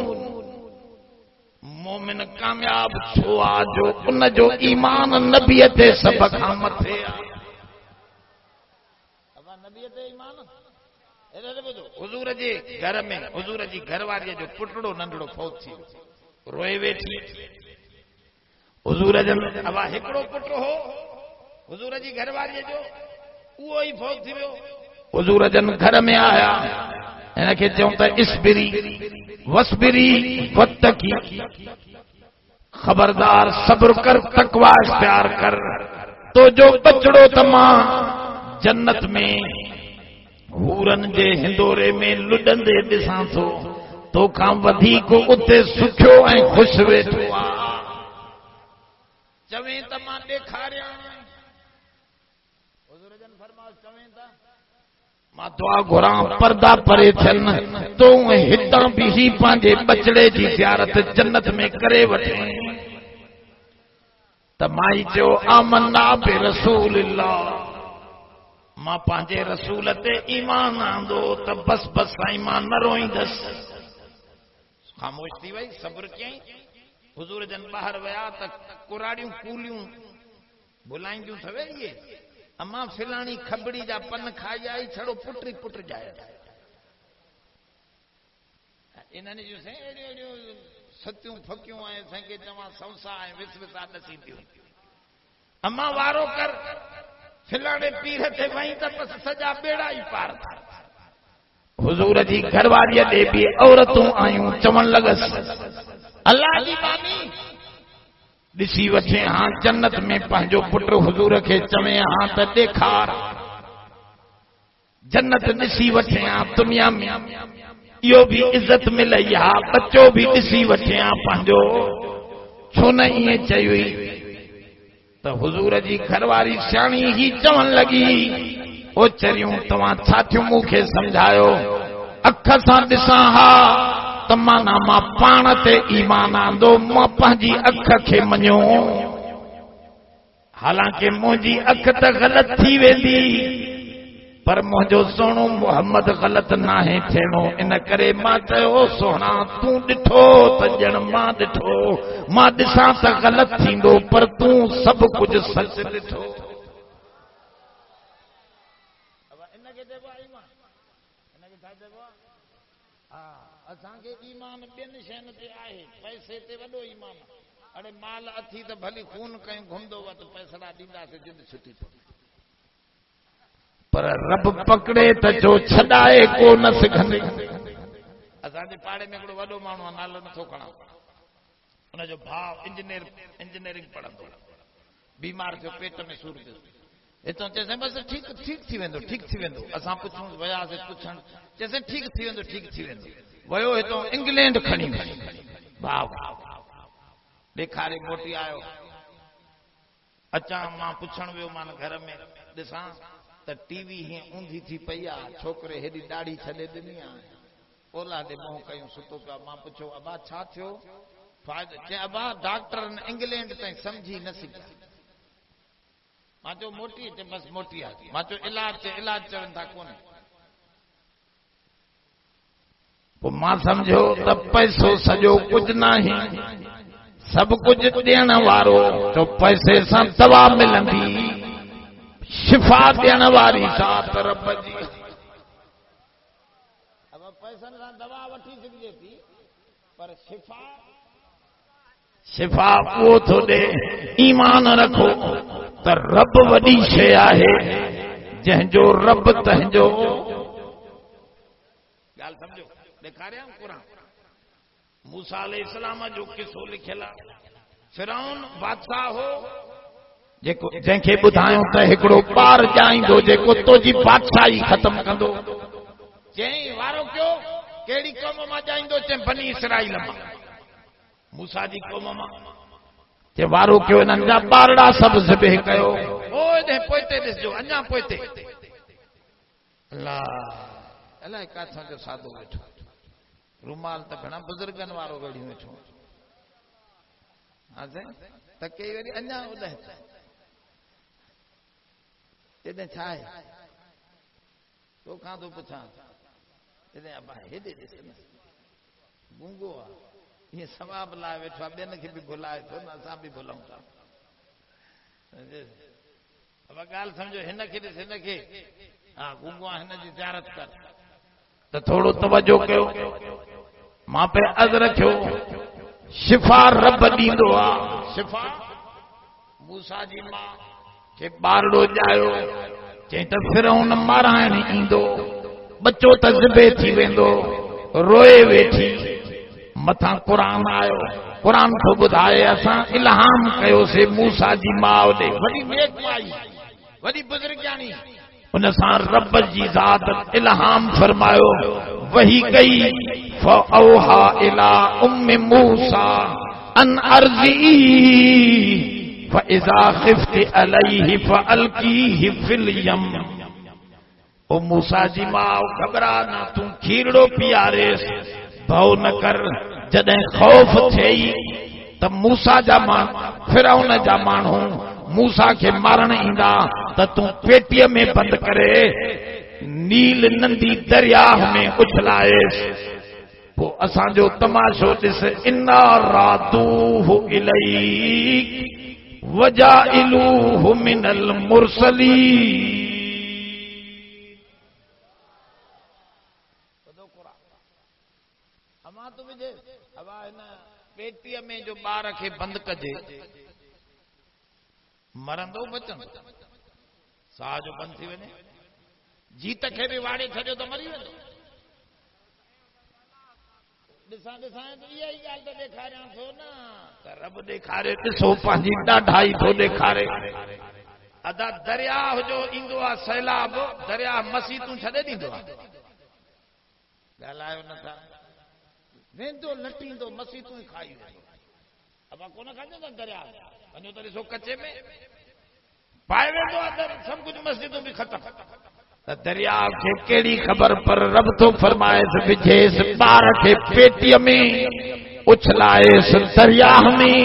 मोमिन कामयाब छो आ जो उन जो ईमान नबीअ ते सभ खां मथे आ नबीअ ते ईमान हेॾे त ॿुधो हुज़ूर जे घर में हुज़ूर जी घरवारीअ जो पुटड़ो नंढड़ो फौत थी रोए वेठी हुज़ूर जन अवा हिकिड़ो पुट हो हुज़ूर जी घरवारीअ जो उहो ई फौत थी वियो हुज़ूर जन घर में आया हिनखे चऊं त इसबिरी वसबिरी वत्तकी खबरदार सब्र कर तकवा इख्तियार कर तो जो बचड़ो तमा जन्नत में हूरन जे हिंदोरे में लुडंदे ॾिसां थो तोखां वधीक उते सुठो ऐं ख़ुशि वेठो आहे चवें त मां ॾेखारियां हुज़ूर जन फरमायो चवें त मां दुआ घुरां पर्दा परे थियनि तो हितां बि ही पंहिंजे बचड़े जी ज़ियारत जन्नत में करे वठे त माई चयो आमन्ना बि रसूलिल्लाह मां पंहिंजे रसूल ते ईमान आंदो त बस बस साईं मां न रोईंदसि ख़ामोश थी वई सब्र कयईं हुज़ूर जन ॿाहिरि विया त कुराड़ियूं कूलियूं बुलाईंदियूं अथव इहे अम्मा फिलाणी खबड़ी जा पन खाई आई छड़ो पुट पुट जाए इन्हनि जूं साईं अहिड़ियूं सतियूं फकियूं ऐं असांखे चवां संसा ऐं विसविसा ॾसी थियूं अम्मा वारो कर फिलाणे पीर ते वहीं त बस सॼा बेड़ा ई पार हुज़ूर जी घरवारीअ ॾे बि औरतूं आयूं चवण लॻसि अल्लाह जी बानी ॾिसी वठे हां जन्नत में पंहिंजो पुट हुज़ूर खे चवे हां त ॾेखार जन्नत ॾिसी वठे हां दुनिया में इहो बि इज़त मिलई आहे बच्चो बि ॾिसी वठे हां पंहिंजो छो न ईअं चई हुई त हुज़ूर जी घरवारी सियाणी ही चवण लॻी ओ चरियूं तव्हां छा थियो मूंखे सम्झायो अख सां ॾिसां हा त माना मां पाण ते ईमान आंदो मां पंहिंजी अख खे मञियो हालांकि मुंहिंजी अख त ग़लत थी वेंदी पर मुंहिंजो सोणो मोहम्मद ग़लत नाहे थियणो इन करे मां चयो सोना तूं ॾिठो त ॼण मां ॾिठो मां ॾिसां त ग़लत थींदो पर तूं सभु कुझु सच ॾिठो असांखे ईमान ॿियनि शयुनि ते आहे पैसे ते वॾो ईमान अड़े माल अथी त भली खून कयूं घुमंदो त पैसा ॾींदासीं जिंद छुटी पर रब पकड़े त जो छॾाए को न सघंदे असांजे पाड़े में हिकिड़ो वॾो माण्हू आहे नालो नथो खणा हुनजो भाउ इंजीनियरिंग पढ़ंदो बीमार थियो पेट में सूर थियो हितां चइसि बसि ठीकु थी वेंदो असां पुछूं वियासीं पुछण चइसि ठीकु थी वेंदो वियो हितां इंग्लैंड खणी भाउ ॾेखारे मोटी आयो अचां मां पुछण वियो मान घर में ॾिसां त टीवी हीअं ऊंधी थी पई आहे छोकिरे हेॾी ॾाढ़ी छॾे ॾिनी आहे ओला ॾे मोह कयूं सुतो पिया मां पुछो अबा छा थियो चई अबा डॉक्टरनि इंग्लैंड ताईं सम्झी न सघिया मां चयो मोटी चए बसि मोटी आहे मां चयो इलाज चवनि था कोन्हे पोइ मां सम्झो त पैसो सॼो कुझु न आहे सभु कुझु ॾियण वारो तो पैसे सां दवा मिलंदी शिफ़ा ॾियण वारी ज़ात रब जी अब पैसनि सां दवा वठी सघिजे थी पर शिफ़ा उहो थो ॾे ईमान रखो त रब वॾी शइ आहे जंहिंजो रब तंहिंजो ॻाल्हि सम्झो ॾेखारियां क़ुरान मूसा अलैहिस्सलाम जो किसो लिखियल आहे फिरौन बादशाह हो जंहिंखे ॿुधायूं त हिकिड़ो ॿार ॼाईंदो जेको तुंहिंजी बादशाही ख़तम कंदो चईं वारो कयो कहिड़ी क़ौम मां ॼाईंदो चईं बनी इसराइल मां मूसा जी क़ौम मां जे वारो कयो इन्हनि जा ॿारड़ा सभु ज़िबह कयो ओ इने पोइते ॾिसजो अञा पोइते अल्लाह अलाए काथां जो साधो वेठो रुमाल त घणा बुज़ुर्गनि वारो गड़ी वेठो हा साईं त कई वरी अञा ॿुधाए हेॾे छा आहे तोखां थो पुछां हेॾे अबा हेॾे ॾिस न गूंगो आहे ईअं सवाब लाइ वेठो आहे ॿियनि खे बि भुलाए थो न असां बि भुलऊं था अब ॻाल्हि सम्झो हिनखे ॾिस हिनखे हा गूंगो आहे हिन जी ज़ियारत कर त थोरो तवजो कयो मां पे अर्ज़ु रखियो शिफ़ा रब ॾींदो आहे शिफ़ा मूसा जी मां खे ॿारड़ो ॼायो चई त फिरौन माराइण ईंदो बच्चो त ज़िबे थी वेंदो रोए वेठी मथां क़ुरान आयो क़ुरान थो ॿुधाए असां इल्हाम कयोसीं मूसा जी माउ ॾे वॾी नेक माई वॾी बुज़ुर्गानी उन सां रब जी ज़ात इल्हाम फरमायो वही कई फअौहा इला उम्म मूसा अन अर्ज़ी फइज़ा ख़िफ़्ति अलैहि फअल्क़ीहि फिल यम ओ मूसा जी माउ घबरा ना तूं खीरड़ो पीआरेस भउ न कर जॾहिं ख़ौफ़ थियई त मूसा जा फिरौन जा माण्हू मूसा खे मारण ईंदा त तूं पेटीअ में बंदि करे नील नंदी दरियाह में उछलाएस पोइ असांजो तमाशो ॾिस इन्ना रादूहु इलैक वजाइलूहु मिनल मुरसलीन पेटीअ में जो ॿार खे बंदि कजे मरंदो बचंदो साह जो बंदि थी वञे जीत खे बि वाड़े छॾियो त मरी वेंदो ॾिसां ॾिसां त इहा ई ॻाल्हि त ॾेखारियां थो न त रब ॾेखारे ॾिसो पंहिंजी ॾाढाई थो ॾेखारे अदा दरियाह जो ईंदो आहे सैलाब दरियाह मसीतूं छॾे ॾींदो आहे ॻाल्हायो नथा वेंदो लटींदो मसीतूं ई खाई वेंदो अब कोन खाईंदो त दरिया वञो त ॾिसो कचे में पाए वेंदो आहे सभु कुझु मस्जिदूं बि ख़तम त दरिया खे कहिड़ी ख़बर पर रब थो फरमाएसि विझेसि ॿार खे पेटीअ में उछलाएसि दरियाह में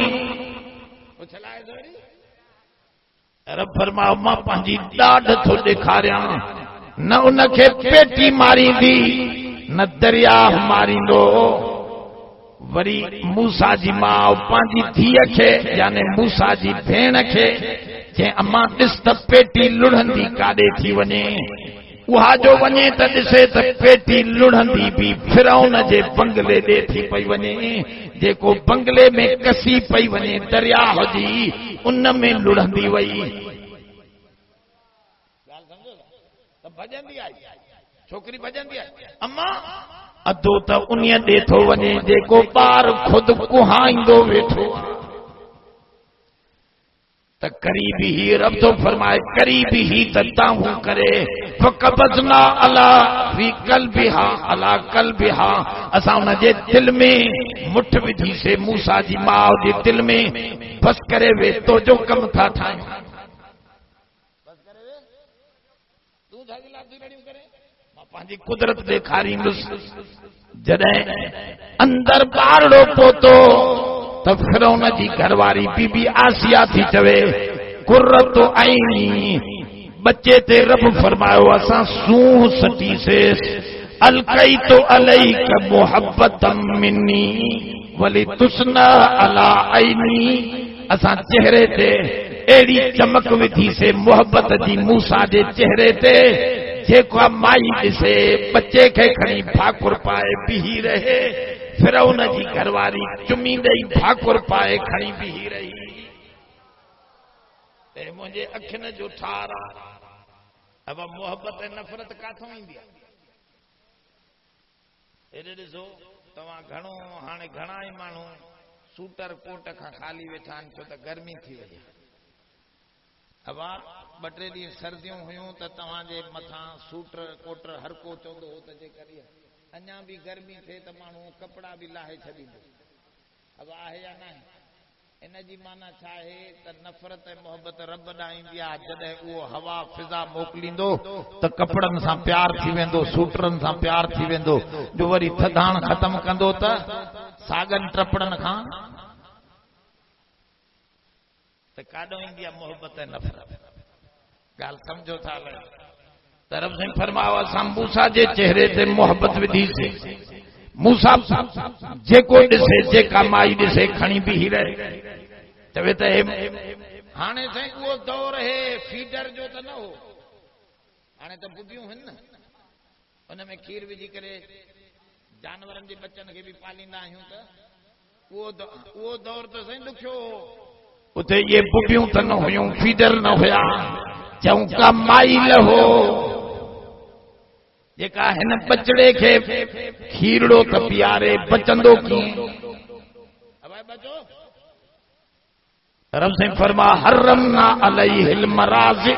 उछलाएसि वरी रब फरमायो मां पंहिंजी ॾाढ थो ॾेखारियां न उनखे पेटी मारींदी न दरियाह मारींदो वरी मूसा जी माउ पंहिंजी धीअ खे यानी मूसा जी भेण खे चई अम्मा ॾिस त पेटी लुढ़ंदी काॾे थी वञे उहा जो वञे त ॾिसे त पेटी लुढ़ंदी बि फिरौन जे बंगले ॾे थी पई वञे जेको बंगले में कसी पई वञे दरियाह जी उन में लुढ़ंदी वई भॼंदी आई छोकिरी भॼंदी आई अम्मा अधो त उन ॾे थो वञे जेको ॿार ख़ुदि कुहाईंदो वेठो त करीबी ही रब थो फरमाए करीबी ही त ताहूं करे फकबजना अला फी कल्बिहा अला कल्बिहा असां उन जे दिल में मुठ विधी से मूसा जी माउ जे दिल में बस करे वे तो जो कम था ठाहियूं पंहिंजी कुदरत ॾेखारींदुसि जॾहिं अंदर ॿारड़ो पहुतो त फिरौन जी घरवारी बीबी आसिया थी चवे कुर्रत आईनी बच्चे ते रब फरमायो असां सूंह सटीसेस अलकई तो अलैक मुहब्बतम मिन्नी वली तुसना अला आईनी असां चेहरे ते अहिड़ी चमक विधी से मोहब्बत जी मूसा जे चेहरे ते जेको माई ॾिसे बच्चे खे खणी भाकुर पाए बीही रहे फिरौन जी घरवारी चुमींदे ई भाकुर पाए खणी बीही रही मुंहिंजे अखियुनि जो ठार आहे अब मोहब्बत ऐं नफ़रत काथों ईंदी आहे हेॾे ॾिसो तव्हां घणो हाणे घणा ई माण्हू सूटर कोट खां ख़ाली वेठा आहिनि छो त गर्मी थी वई आहे अब 2-3 ॾींहं सर्दियूं हुयूं त तव्हांजे मथां सूटर कोटर हर को चवंदो हो त जेकर अञा बि गर्मी थिए त माण्हू कपिड़ा बि लाहे छॾींदो अब आहे या न आहे इन जी माना छा आहे त नफ़रत ऐं मोहबत रब ॾांहुं ईंदी आहे जॾहिं उहो हवा फिज़ा मोकिलींदो त कपड़नि सां प्यार थी वेंदो, सूटरनि सां प्यार थी वेंदो, जो वरी थधाण ख़तम कंदो त सागन टपड़नि खां त काॾो ईंदी आहे मोहबत ऐं नफ़रत। ॻाल्हि सम्झो था त रब साईं फरमायो असां मूसा जे चेहरे ते मोहबत विधीसीं। मूसा जेको ॾिसे जेका माई ॾिसे खणी बीही रहे चवे त हाणे साईं उहो दौर है फीडर जो त न हो, हाणे त बुधियूं आहिनि न, उन में खीर विझी करे जानवरनि जे बच्चनि खे बि पालींदा आहियूं त उहो दौर त साईं ॾुखियो हो। उते ये बुधियूं त न हुयूं, फीडर न हुया, चऊं का माई लहो जेका हिन बचड़े खे खीरड़ो त पीआरे बचंदो कीअं। बचो रब साईं फरमा हरमना अलैहिल मराज़ि,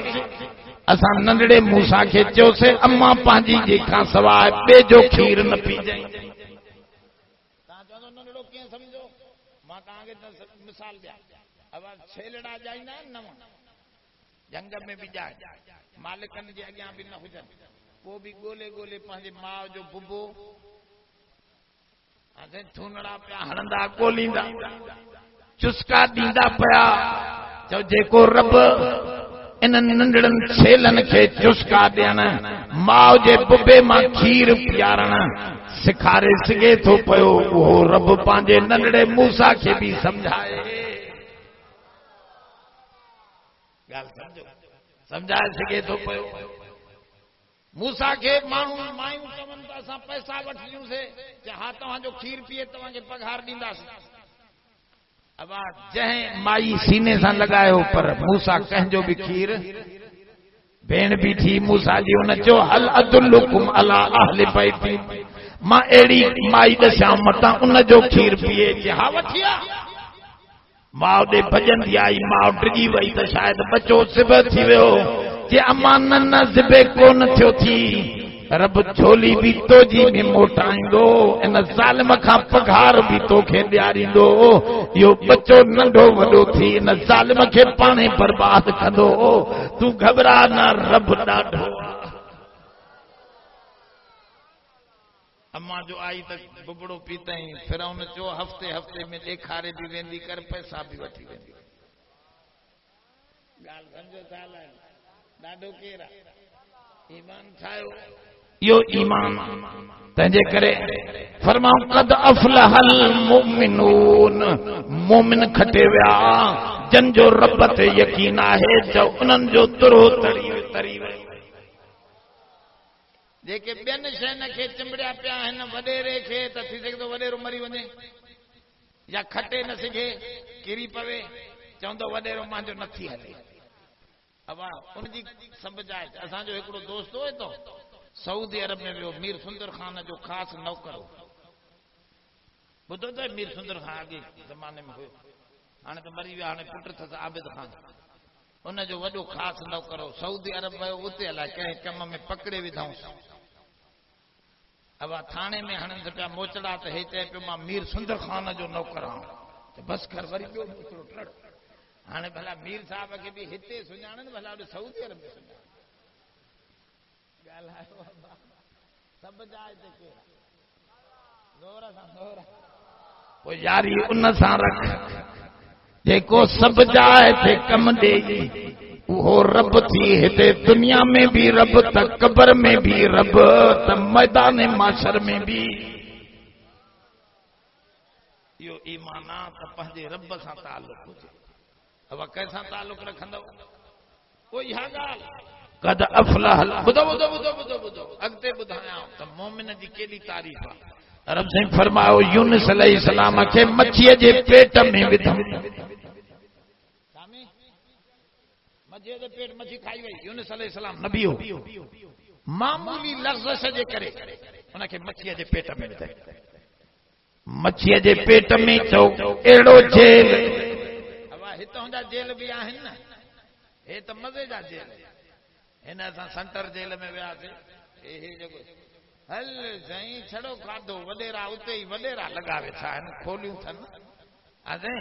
असां नंढड़े मूसा खे चयोसीं अम्मा पंहिंजी जे खां सवाइ ॿिए जो खीर न पीजांइ। तव्हां चवंदो नंढड़ो कीअं सम्झो, मां तव्हांखे मिसाल ॾियां। अब छेलड़ा जाईंदा आहिनि नवां जंग में बि ॼाए, मालिकनि जे अॻियां बि न हुजनि, पोइ बि ॻोल्हे ॻोल्हे पंहिंजे माउ जो बुबो थूनड़ा पिया हणंदा ॻोल्हींदा, चुस्का ॾींदा पिया। चओ जेको रब इन नंढड़नि छेलनि खे चुस्का ॾियण, माउ जे बुबे मां खीर पीआरण सेखारे सघे थो पियो, उहो रब पंहिंजे नंढड़े मूसा खे बि सम्झाए। ॻाल्हि सम्झो, सम्झाए सघे थो पियो। मूसा खे माण्हू मायूं चवनि त असां पैसा वठी ॾियूंसीं, हा तव्हांजो खीर पीए तव्हांखे पघार ॾींदासीं। अब जंहिं माई सीने सां लॻायो पर मूसा कंहिंजो बि खीर, भेण बि थी मूसा जी, हुन चयो हल अदुल्लुकुम अला अहलि बैति, मां अहिड़ी माई ॾसां मतां उन जो खीर पीए। हा वठी आ, माउ ॾे भॼंदी आई, माउ डिॼी वई त शायदि बचो सिब थी वियो, जे अम्मा न ज़िबे कोन थियो थी, रब झोली बि तोजी में मोटाईंदो, इन ज़ालिम खां पघार बि तोखे ॾियारींदो, इहो बच्चो नंढो वॾो थी इन ज़ालिम खे पाणे बर्बाद कंदो, तूं घबरा न, रब ॾाढो। अम्मा जो आई त बुबड़ो पीतई, फिरौन चयो हफ़्ते हफ़्ते में ॾेखारे बि वेंदी कर, पैसा बि वठी वेंदी। ॻाल्हि सम्झो था, ॾाढो केरु आहे ईमान ठाहियो, इहो ईमान। तंहिंजे करे फरमाऊं क़द अफ़लहल मुमिनून, मोमिन खटे विया जन जो रब ते यकीन आहे, जो उन्हनि जो तुरो तरी वई। जेके ॿियनि शयुनि खे चिंबड़िया पिया आहिनि, वॾेरे खे त थी सघे थो वॾेरो मरी वञे या खटे न सघे, किरी पवे, चवंदो वॾेरो मुंहिंजो नथी हले। अब उनजी सम्झाए। असांजो हिकिड़ो दोस्त हुए तो सऊदी अरब में वियो, मीर सुंदर खान जो ख़ासि नौकर हो। ॿुधो त मीर सुंदर खान अॻे ज़माने में हुयो, हाणे त मरी वियो, हाणे पुट अथसि आबिद खान, उनजो वॾो ख़ासि नौकर हो। सऊदी अरब वियो, उते अलाए कंहिं कम में पकड़े विधऊंसि। अब थाणे में हणनि पिया मोचड़ा त हे चए पियो मां मीर सुंदर खान जो नौकर आहियां, त बसि कर वरी ॿियो मोचड़ो टड़। हाणे भला मीर साहब खे बि हिते सुञाणनि, भला होॾे सऊदी अरब में सुञाणनि। ॻाल्हायो सभु जाइ ते केरु ज़ोर सां ज़ोर, पोइ यारी उन सां रख जेको सभु जाइ ते कम ॾे, उहो रब थी हिते दुनिया में भी रब, त क़बर में भी रब, त मैदान माशर में भी। इहो ईमान आहे त पंहिंजे रब सां ताल्लुक हुजे। अब कैसा ताल्लुक रखंदव, कोई इहा ॻाल्हि कद अफ़लहल। ॿुधो ॿुधो ॿुधो ॿुधो ॿुधो अॻिते ॿुधायां त मोमिन जी केॾी तारीफ़ आहे। रब साईं फरमायो यूनुस अलैहिस्सलाम खे मच्छीअ जे पेट में विधम, मच्छीअ जे पेट मच्छी खाई वई। यूनुस अलैहिस्सलाम नबी हो, मामूली लफ़्ज़ जे करे उनखे मच्छीअ जे पेट में विधई। मच्छीअ जे पेट में चओ अहिड़ो जेल, हितां जा जेल बि आहिनि न, हे त मज़े जा जेल। हिन असां सेंटर जेल में वियासीं, हल साईं छड़ो खाधो, वॾेरा उते ई वॾेरा लॻा वेठा आहिनि, खोलियूं अथनि अरे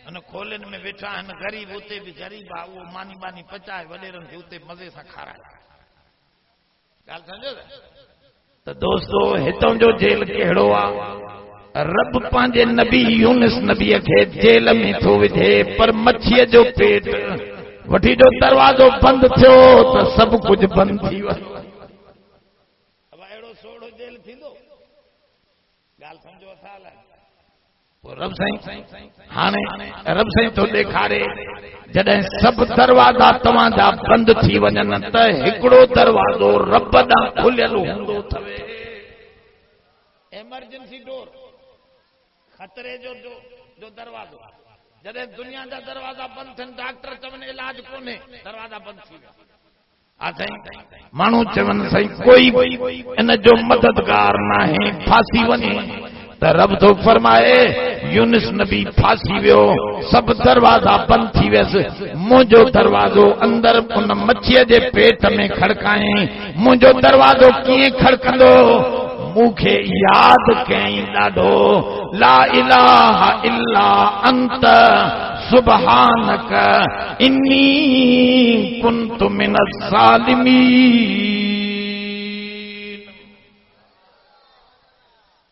उन खोलन में वेठा आहिनि गरीब, उते भी गरीब आहे, उहो मानी बानी पचाए वॾेरनि खे उते मज़े सां खाराए। ॻाल्हि सम्झो त दोस्तो हितां जो जेल कहिड़ो आहे? रब पंहिंजे नबी यूनुस नबीअ खे जेल में थो विझे, पर मच्छीअ जो पेट वठी जो दरवाज़ो बंद थियो त सभु कुझु बंद थी वियो। अब अहिड़ो सोढ़ो जेल थींदो? ॻाल्हि सम्झो अथा रब साईं हाणे रब साईं तो ॾेखारे जॾहिं सभु दरवाज़ा तव्हांजा बंदि थी वञनि त हिकिड़ो दरवाज़ो रब ॾांहुं खुलियल हूंदो अथव। एमरजेंसी डोर, खतरे जो दरवाज़ो। जॾहिं दुनिया जा दरवाज़ा बंदि थियनि, डॉक्टर चवनि इलाज कोन्हे, दरवाज़ा बंदि थी विया। माण्हू चवनि साईं कोई इन जो मददगार नाहे, फासी वञे त रब तो फरमाए यूनुस नबी फासी वियो, सभु दरवाज़ा बंदि थी वियसि, मुंहिंजो दरवाज़ो अंदर उन मच्छीअ जे पेट में खड़कायईं। मुंहिंजो दरवाज़ो कीअं खड़कंदो? मूंखे यादि कयईं ॾाढो, ला इलाहा इल्ला अंत सुबहानक इन्नी कुन्तु मिनज़ ज़ालिमीन।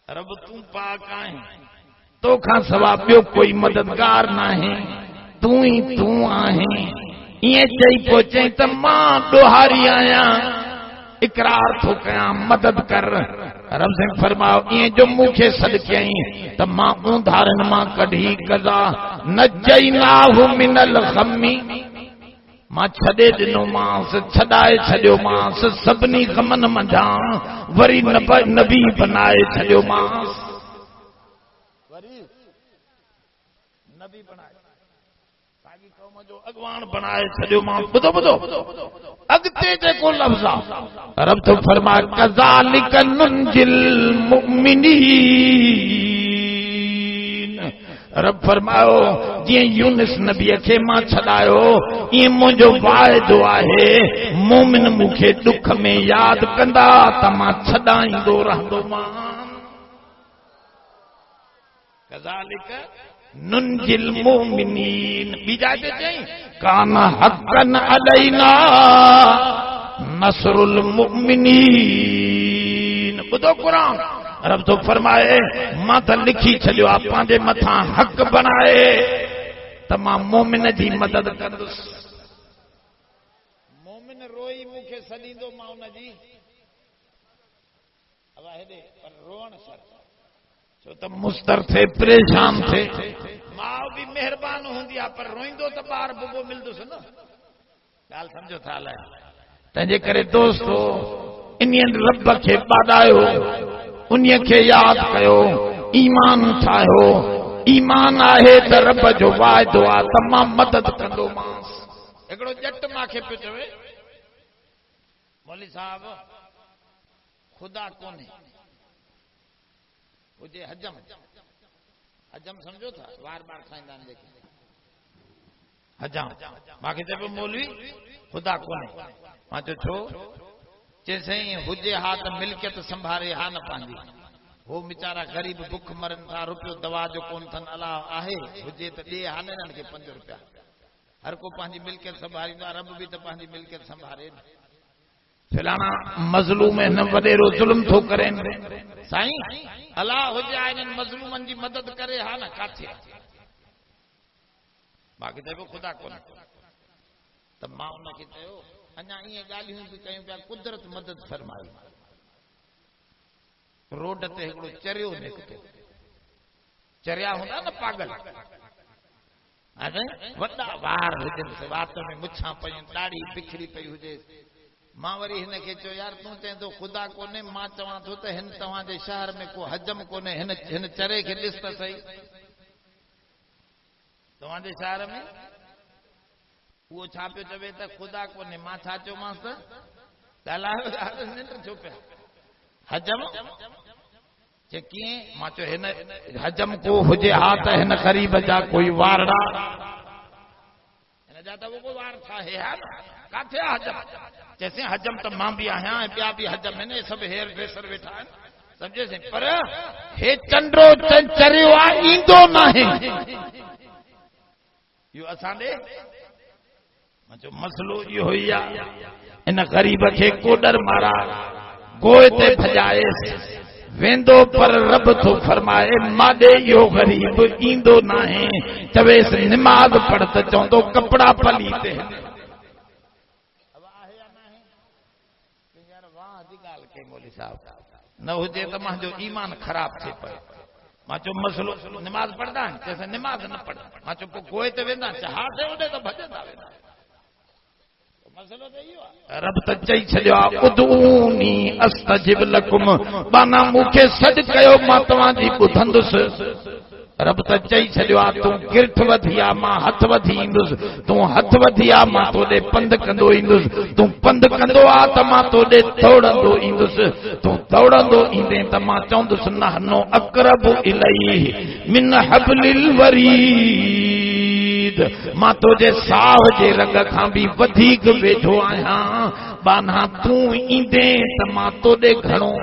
रब तूं पाक आहीं, तोखां सवा ॿियो कोई मददगार नाहे, तूं ई तूं आहीं। ईअं चई पोइ चई त मां ॾोहारी आहियां, इकरार थो कयां, मदद कर। रब से फरमाओ ईअं जो मूंखे सॾ कयईं त मां ऊंधारनि मां कढी कज़ा नजैनाहु मिनल ग़म्मी, मां छॾे ॾिनोमांसि, छॾाए छॾियोमांसि सभिनी ग़मनि मंझां, वरी नबी बनाए छॾियोमांसि, वरी नबी बनाए साॻी क़ौम जो अॻवान बनाए छॾियोमांसि। ॿुधो ॿुधो अॻिते जेको लफ़्ज़ आहे रब तो फरमाए कज़ालिक नुंजिल मुमिनीन। रब फरमायो जीअं यूनुस नबीअ खे मां छॾायो, ईअं मुंहिंजो वाइदो आहे मोमिन मूंखे दुख में यादि कंदा त मां छॾाईंदो रहंदोमान। कज़ालिक नुंजिल मुमिनीन। बीजा ते चई कान हक़न अलैना नसरुल मुमिनीन। ॿुधो क़ुर, रब तो फरमाए मां त लिखी छॾियो आहे पंहिंजे मथां हक़ बनाए त मां मोमिन जी मदद कंदुसि। मोमिन रोई मूंखे सॾींदो, मां उनजी अब हेॾे पर रोअण सर छो त मुस्तर थे, परेशान थे। माउ भी मेहरबान हूंदी आहे, पर रोईंदो त ॿार बुबो मिलंदुसि न। ॻाल्हि सम्झो था हलाए। तंहिंजे करे दोस्तो इन्हीअ रब खे ॿाॾायो, उन्हीअ खे यादि कयो, ईमान ठाहियो। ईमान आहे त रब जो वाइदो आहे त मां मदद कंदोमांसि। हिकिड़ो ॼट मूंखे पियो चवे मौलवी साहब ख़ुदा कोन्हे, हुजे हजम। हजम सम्झो था, बार बार खाईंदा आहिनि जेके हजम। मूंखे चए पियो मौलवी ख़ुदा कोन्हे। मां चयो छो? चए साईं हुजे हा त मिल्कियत संभारे हा न पंहिंजी, हो वीचारा गरीब बुख मरनि था, रुपयो दवा जो कोन अथनि, अलाह आहे हुजे त ॾे हा न हिननि खे 5 रुपया। हर को पंहिंजी मिल्कियत संभालींदो आहे, रब बि त पंहिंजी मिल्कियत संभाले। फलाना मज़लूम हिन वॾेरो ज़ुल्म थो करे, साईं अलाह हुजे हा हिननि मज़लूमनि जी मदद करे हा न, काथे? बाक़ी चइबो ख़ुदा कोन्हे। त मां उनखे चयो अञा ईअं ॻाल्हियूं बि कयूं पिया, कुदरत मदद फरमाई। रोड ते हिकिड़ो चरियो निकितो, चरिया हूंदा न पागल, अरे वॾा वार हुजनि, वात में मुछां पयूं, ॾाढ़ी बिखरी पई हुजे। मां वरी हिनखे चयो यार तूं चएं थो ख़ुदा कोन्हे, मां चवां थो त हिन तव्हांजे शहर में को हजम कोन्हे, हिन चरे खे ॾिस त सही। तव्हांजे शहर में उहो छा पियो चवे त ख़ुदा कोन्हे, मां छा चयोमांसि त ॻाल्हायो निंड छो पिया हजम। चए कीअं? मां चयो हिन हजम को हुजे हा त हिन ग़रीब जा कोई वारड़ा, हिन जा त कोई वार छा हे हा न, काथे आहे हजम? चएसि हजम त मां बि आहियां ऐं ॿिया बि हजम आहिनि, सभु हेर ड्रेसर वेठा आहिनि, सम्झेसि। पर हे चंडो चरियो आहे, ईंदो नाहे। यो असांजे जो मसलो इहो ई आहे इन ग़रीब खे कोडर मारा गोए ते भजाएसि वेंदो पर रब तो फरमाए माडे यो गरीब ईंदो नाहे चवेसि निमाज़ पढ़ त चवंदो कपड़ा पलीते न हुजे त मुंहिंजो ईमान ख़राब थिए पियो मां चयो मसलो निमाज़ पढ़ंदा आहिनि चइसि निमाज़ न पढ़ मां चयो पोइ गोए ते वेंदा हा ते होॾे त भॼंदा वेंदा रब त चई छॾियो आहे उदऊनी अस्तजिब लकुम बाना मूंखे सॾु कयो मां तव्हांजी ॿुधंदुसि रब त चई छॾियो आहे तूं गिरठ वधी आहे मां हथ वधी ईंदुसि तूं हथ वधी आहे मां तोॾे पंधु कंदो ईंदुसि तूं पंधु कंदो आहे त मां तोॾे दौड़ंदो ईंदुसि तूं दौड़ंदो ईंदे त मां चवंदुसि नहनो अक़रबु इलैहि मिन हब्लिल वरीद मां तोजे साह जे रंग खां बि वधीक वेझो आहियां बाना तूं ईंदे त मां तोॾे घणो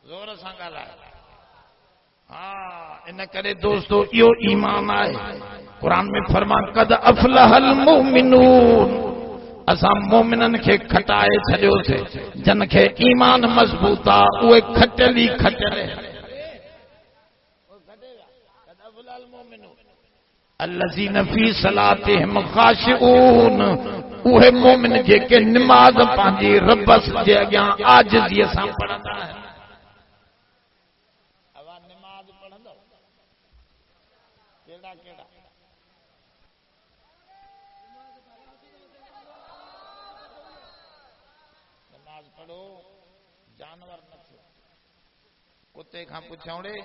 ज़ोर सां ॻाल्हाए हा इन करे दोस्तो इहो ईमान आहे क़ुर में फरमान कद अफ़लहल मुमिनून असां मोमिननि खे खटाए छॾियोसीं जन खे ईमान मज़बूत आहे उहे खटियल ई खटियल अल्लज़ीन फी सलातिहिम ख़ाशिऊन उहे मोमिन जेके निमाज़ पंहिंजी रब जे अॻियां आजिज़ीअ सां पढ़ंदा आहिनि निमाज़ पढ़ंदो कहिड़ा कहिड़ा नमाज़ पढ़ो जानवर न थियो कुत्ते खां पुछऊं रे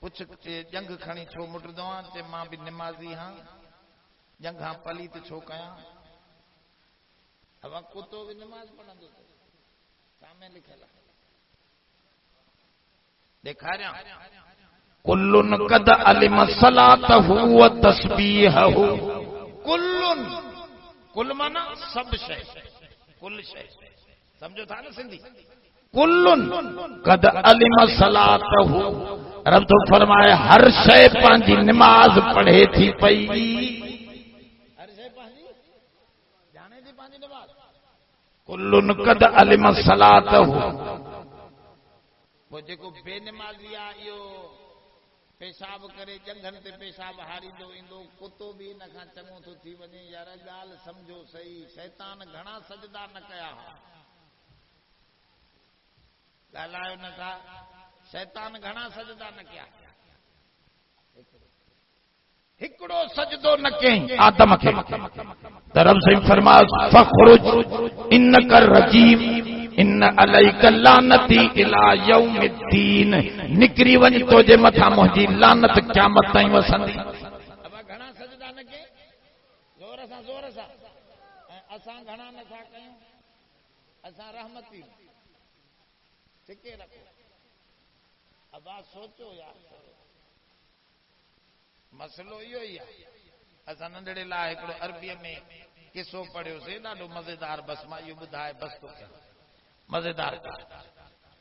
पुछ जंग खणी छो मुटंदो आहियां चे मां बि निमाज़ी हां जंग खां पलीत छो कयां अब कुत्तो भी नमाज पढ़ंदो सामने लिखियल ॾेखारियां कुल्लुन कद अलिम सलातहु व तस्बीहहु कुल्लुन कुल माना सब शय कुल शय समझो था न सिंधी कुल्लुन कद अलिम सलातहु रब तो फरमाए हर शय पंहिंजी निमाज पढ़े थी पई कुल्लुन कद अलिम सलातहु वो जेको बेनमाज़ी आहे इहो पेशाब करे जंगनि ते पेशाब हारींदो ईंदो कुतो बि इन खां चङो थो थी वञे यार ॻाल्हि सम्झो सही शैतान घणा सजदा न कया ॻाल्हायो न था शैतान घणा सजदा न कया हिकिड़ो सजदो न कयईं आदम खे त रब साईं फरमास फखरुज इन्नक रजीम इन अलैक लानती इला यौमिद्दीन निकरी वञ तोजे मथां मुंहिंजी लानत क़यामत ताईं वसंदी अब घणा सजदा न कयईं ज़ोर सां असां घणा नथा कयूं असां रहमती सिके रखो अब सोचो यार मसलो इहो ई आहे असां नंढड़े लाइ हिकिड़ो अरबीअ में किसो पढ़ियोसीं ॾाढो मज़ेदार बस मां इहो ॿुधाए बस तो कयां मज़ेदार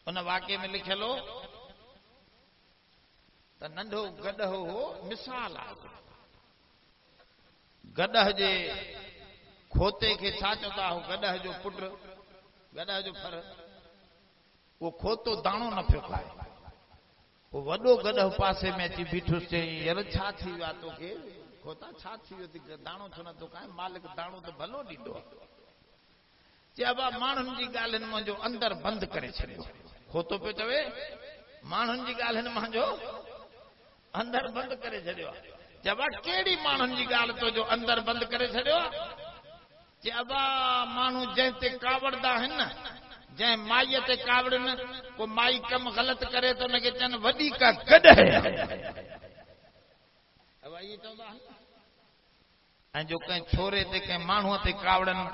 उन वाक़े में लिखियल हो त नंढो गॾह हो मिसाल आहे गॾह जे खोते खे छा चवंदा हो गॾह जो पुट गॾह जो फर उहो खोतो दाणो न पियो खाए वो वॾो गॾह पासे में अची बीठुसि चई यार छा थी वियो आहे तोखे खोता छा थी वियो थी दाणो छो नथो खाए मालिक दाणो त भलो ॾींदो आहे चए बाबा माण्हुनि जी ॻाल्हियुनि मुंहिंजो अंदरि बंदि करे छॾियो खोतो पियो चवे माण्हुनि जी ॻाल्हियुनि मुंहिंजो अंदरि बंदि करे छॾियो आहे चए बाबा कहिड़ी माण्हुनि जी ॻाल्हि तुंहिंजो अंदरि बंदि करे छॾियो आहे चए बाबा माण्हू जंहिं ते कावड़दा आहिनि न जंहिं माईअ ते कावड़नि को माई कम ग़लति करे त हुनखे चवनि वॾी का गॾह ऐं जो कंहिं छोरे ते कंहिं माण्हूअ ते कावड़नि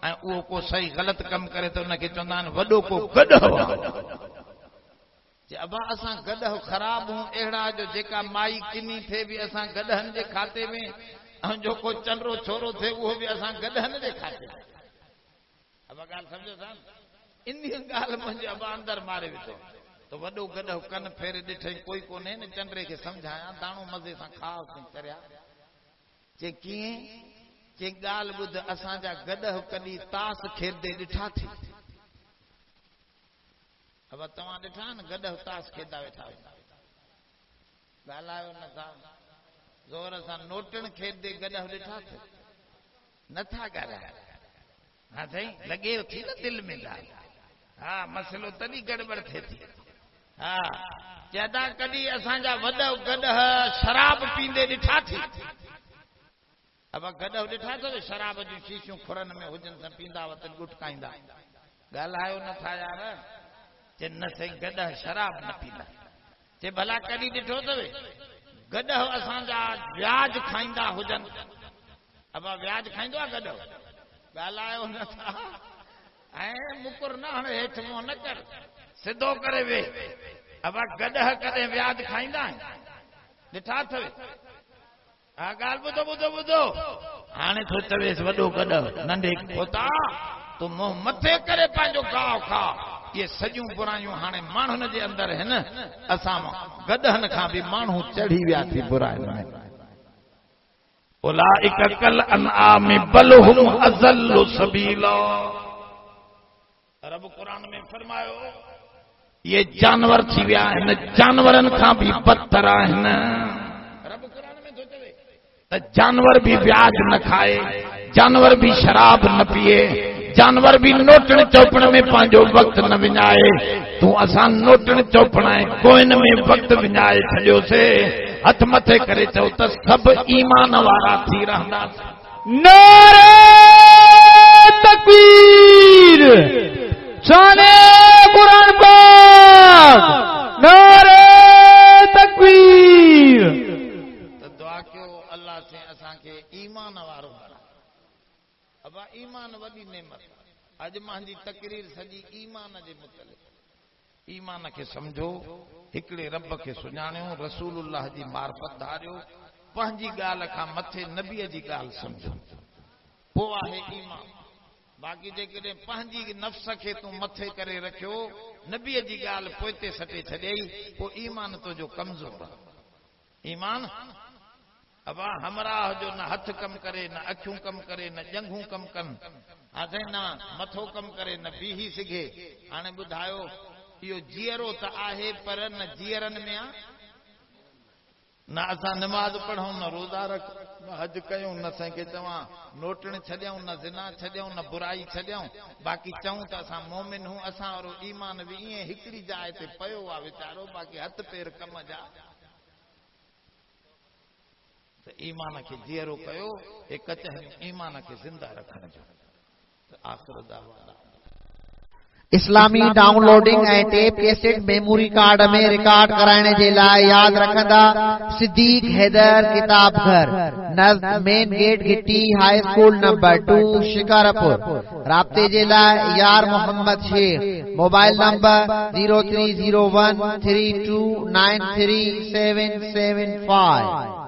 ऐं उहो को सही ग़लति कमु करे त हुनखे चवंदा आहिनि वॾो को गॾह अबा असां गॾह ख़राब हूं अहिड़ा जो जेका माई किनी थिए बि असां गॾहनि जे खाते में ऐं जो को चंडो छोरो थिए उहो बि असां गॾहनि जे खाते में अब ॻाल्हि सम्झो था इन ॻाल्हि मुंहिंजे अबा अंदर मारे विधो तो वॾो गॾो कन फेरे ॾिठई कोई कोन्हे न चंड्रे खे सम्झाया दाणो मज़े सां खाओ चरिया चे कीअं चे ॻाल्हि ॿुध असांजा गॾो कॾहिं तास खेॾंदे ॾिठा थी अब तव्हां ॾिठा न गॾो तास खेॾंदा वेठा ॻाल्हायो नथा ज़ोर सां नोटण खेॾंदे गॾो ॾिठा थी नथा ॻाल्हायो हाँ साईं लॻे थी न दिलि में ॻाल्हि हा मसइलो तॾहिं गड़बड़ थिए थी हा चइदा कॾहिं असांजा वॾो गॾ शराब पींदे ॾिठा थी अब गॾो ॾिठा अथव शराब जूं शीशियूं खुरनि में हुजनि त पींदा हुआ त गुटकाईंदा ॻाल्हायो नथा यार चे न साईं गॾ शराब न पींदा चे भला कॾहिं ॾिठो अथव गॾो असांजा व्याज खाईंदा हुजनि अब व्याज खाईंदो आहे गॾो ॻाल्हायो नथा ऐं मुकुर न हाणे हेठि मुंहुं न कर सिधो करे वे अब गॾ कॾहिं व्याज खाईंदा ॾिठा अथव हा ॻाल्हि ॿुधो ॿुधो ॿुधो हाणे थो चवेसि वॾो गॾ नंढे पोता तूं मुंहुं मथे करे पंहिंजो गाहु खा इहे सॼियूं बुरायूं हाणे माण्हुनि जे अंदरि आहिनि असां गॾनि खां बि माण्हू चढ़ी विया थी बुरायुनि में उलाइक कल अनआम बल हुम अज़ल्लु सबीला रब कुरान में फरमायो ये जानवर थी विया आहिनि जानवरनि खां बि बदतर आहिनि रब कुरान में थो चवे त जानवर भी व्याज न खाए जानवर भी शराब न पिए जानवर भी नोटण चौपण में पंहिंजो वक्त न विञाए तूं असां नोटण चौपण कोइन में वक्त विञाए छॾियोसीं हथ मथे करे चओ त सभु ईमान वारा थी रहंदासीं नारे तकबीर शाने कुरान पाक नारे तकबीर तो दुआ कयो अल्लाह से असांखे ईमान वारो बणा अब ईमान वॾी नेमत अॼु मुंहिंजी तकरीर सॼी ईमान जे मुतलिक़ ईमान खे सम्झो हिकिड़े रब खे सुञाणियो रसूलुल्लाह जी मार्फत धारियो पंहिंजी ॻाल्हि खां मथे नबीअ जी ॻाल्हि सम्झो पोइ आहे ईमान बाक़ी जेकॾहिं पंहिंजी नफ़्स खे तूं मथे करे रखियो नबीअ जी ॻाल्हि पोइते सटे छॾियई पोइ ईमान तुंहिंजो कमज़ोर ईमान अब हमराह जो न हथ कम करे न अखियूं कम करे न जंघूं कम कनि हाणे न मथो कम करे न बीही सघे हाणे ॿुधायो इहो जीअरो त आहे पर न जीअरनि में आहे न असां नमाज़ पढ़ूं न रोज़ा रखूं न हज कयूं न कंहिंखे चवां नोटण छॾियऊं न ज़िना छॾियऊं न बुराई छॾियऊं बाक़ी चऊं त असां मोमिन हूं असां वारो ईमान बि ईअं हिकिड़ी जाइ ते पियो आहे वीचारो बाक़ी हथ पेर कम जा त ईमान खे जीअरो कयो हे कचहरी ईमान खे ज़िंदा रखण जो आख़िर दावा इस्लामी डाउनलोडिंग ऐं टेप कैसेट मेमोरी कार्ड में रिकॉर्ड कराइण जे लाइ यादि रखंदा सिद्दीक हैदर किताब घर नज़द मेन गेट गिट्टी हाई स्कूल नंबर 2 शिकारपुर राब्ते जे लाइ यार मोहम्मद शेख मोबाइल नंबर 03013293775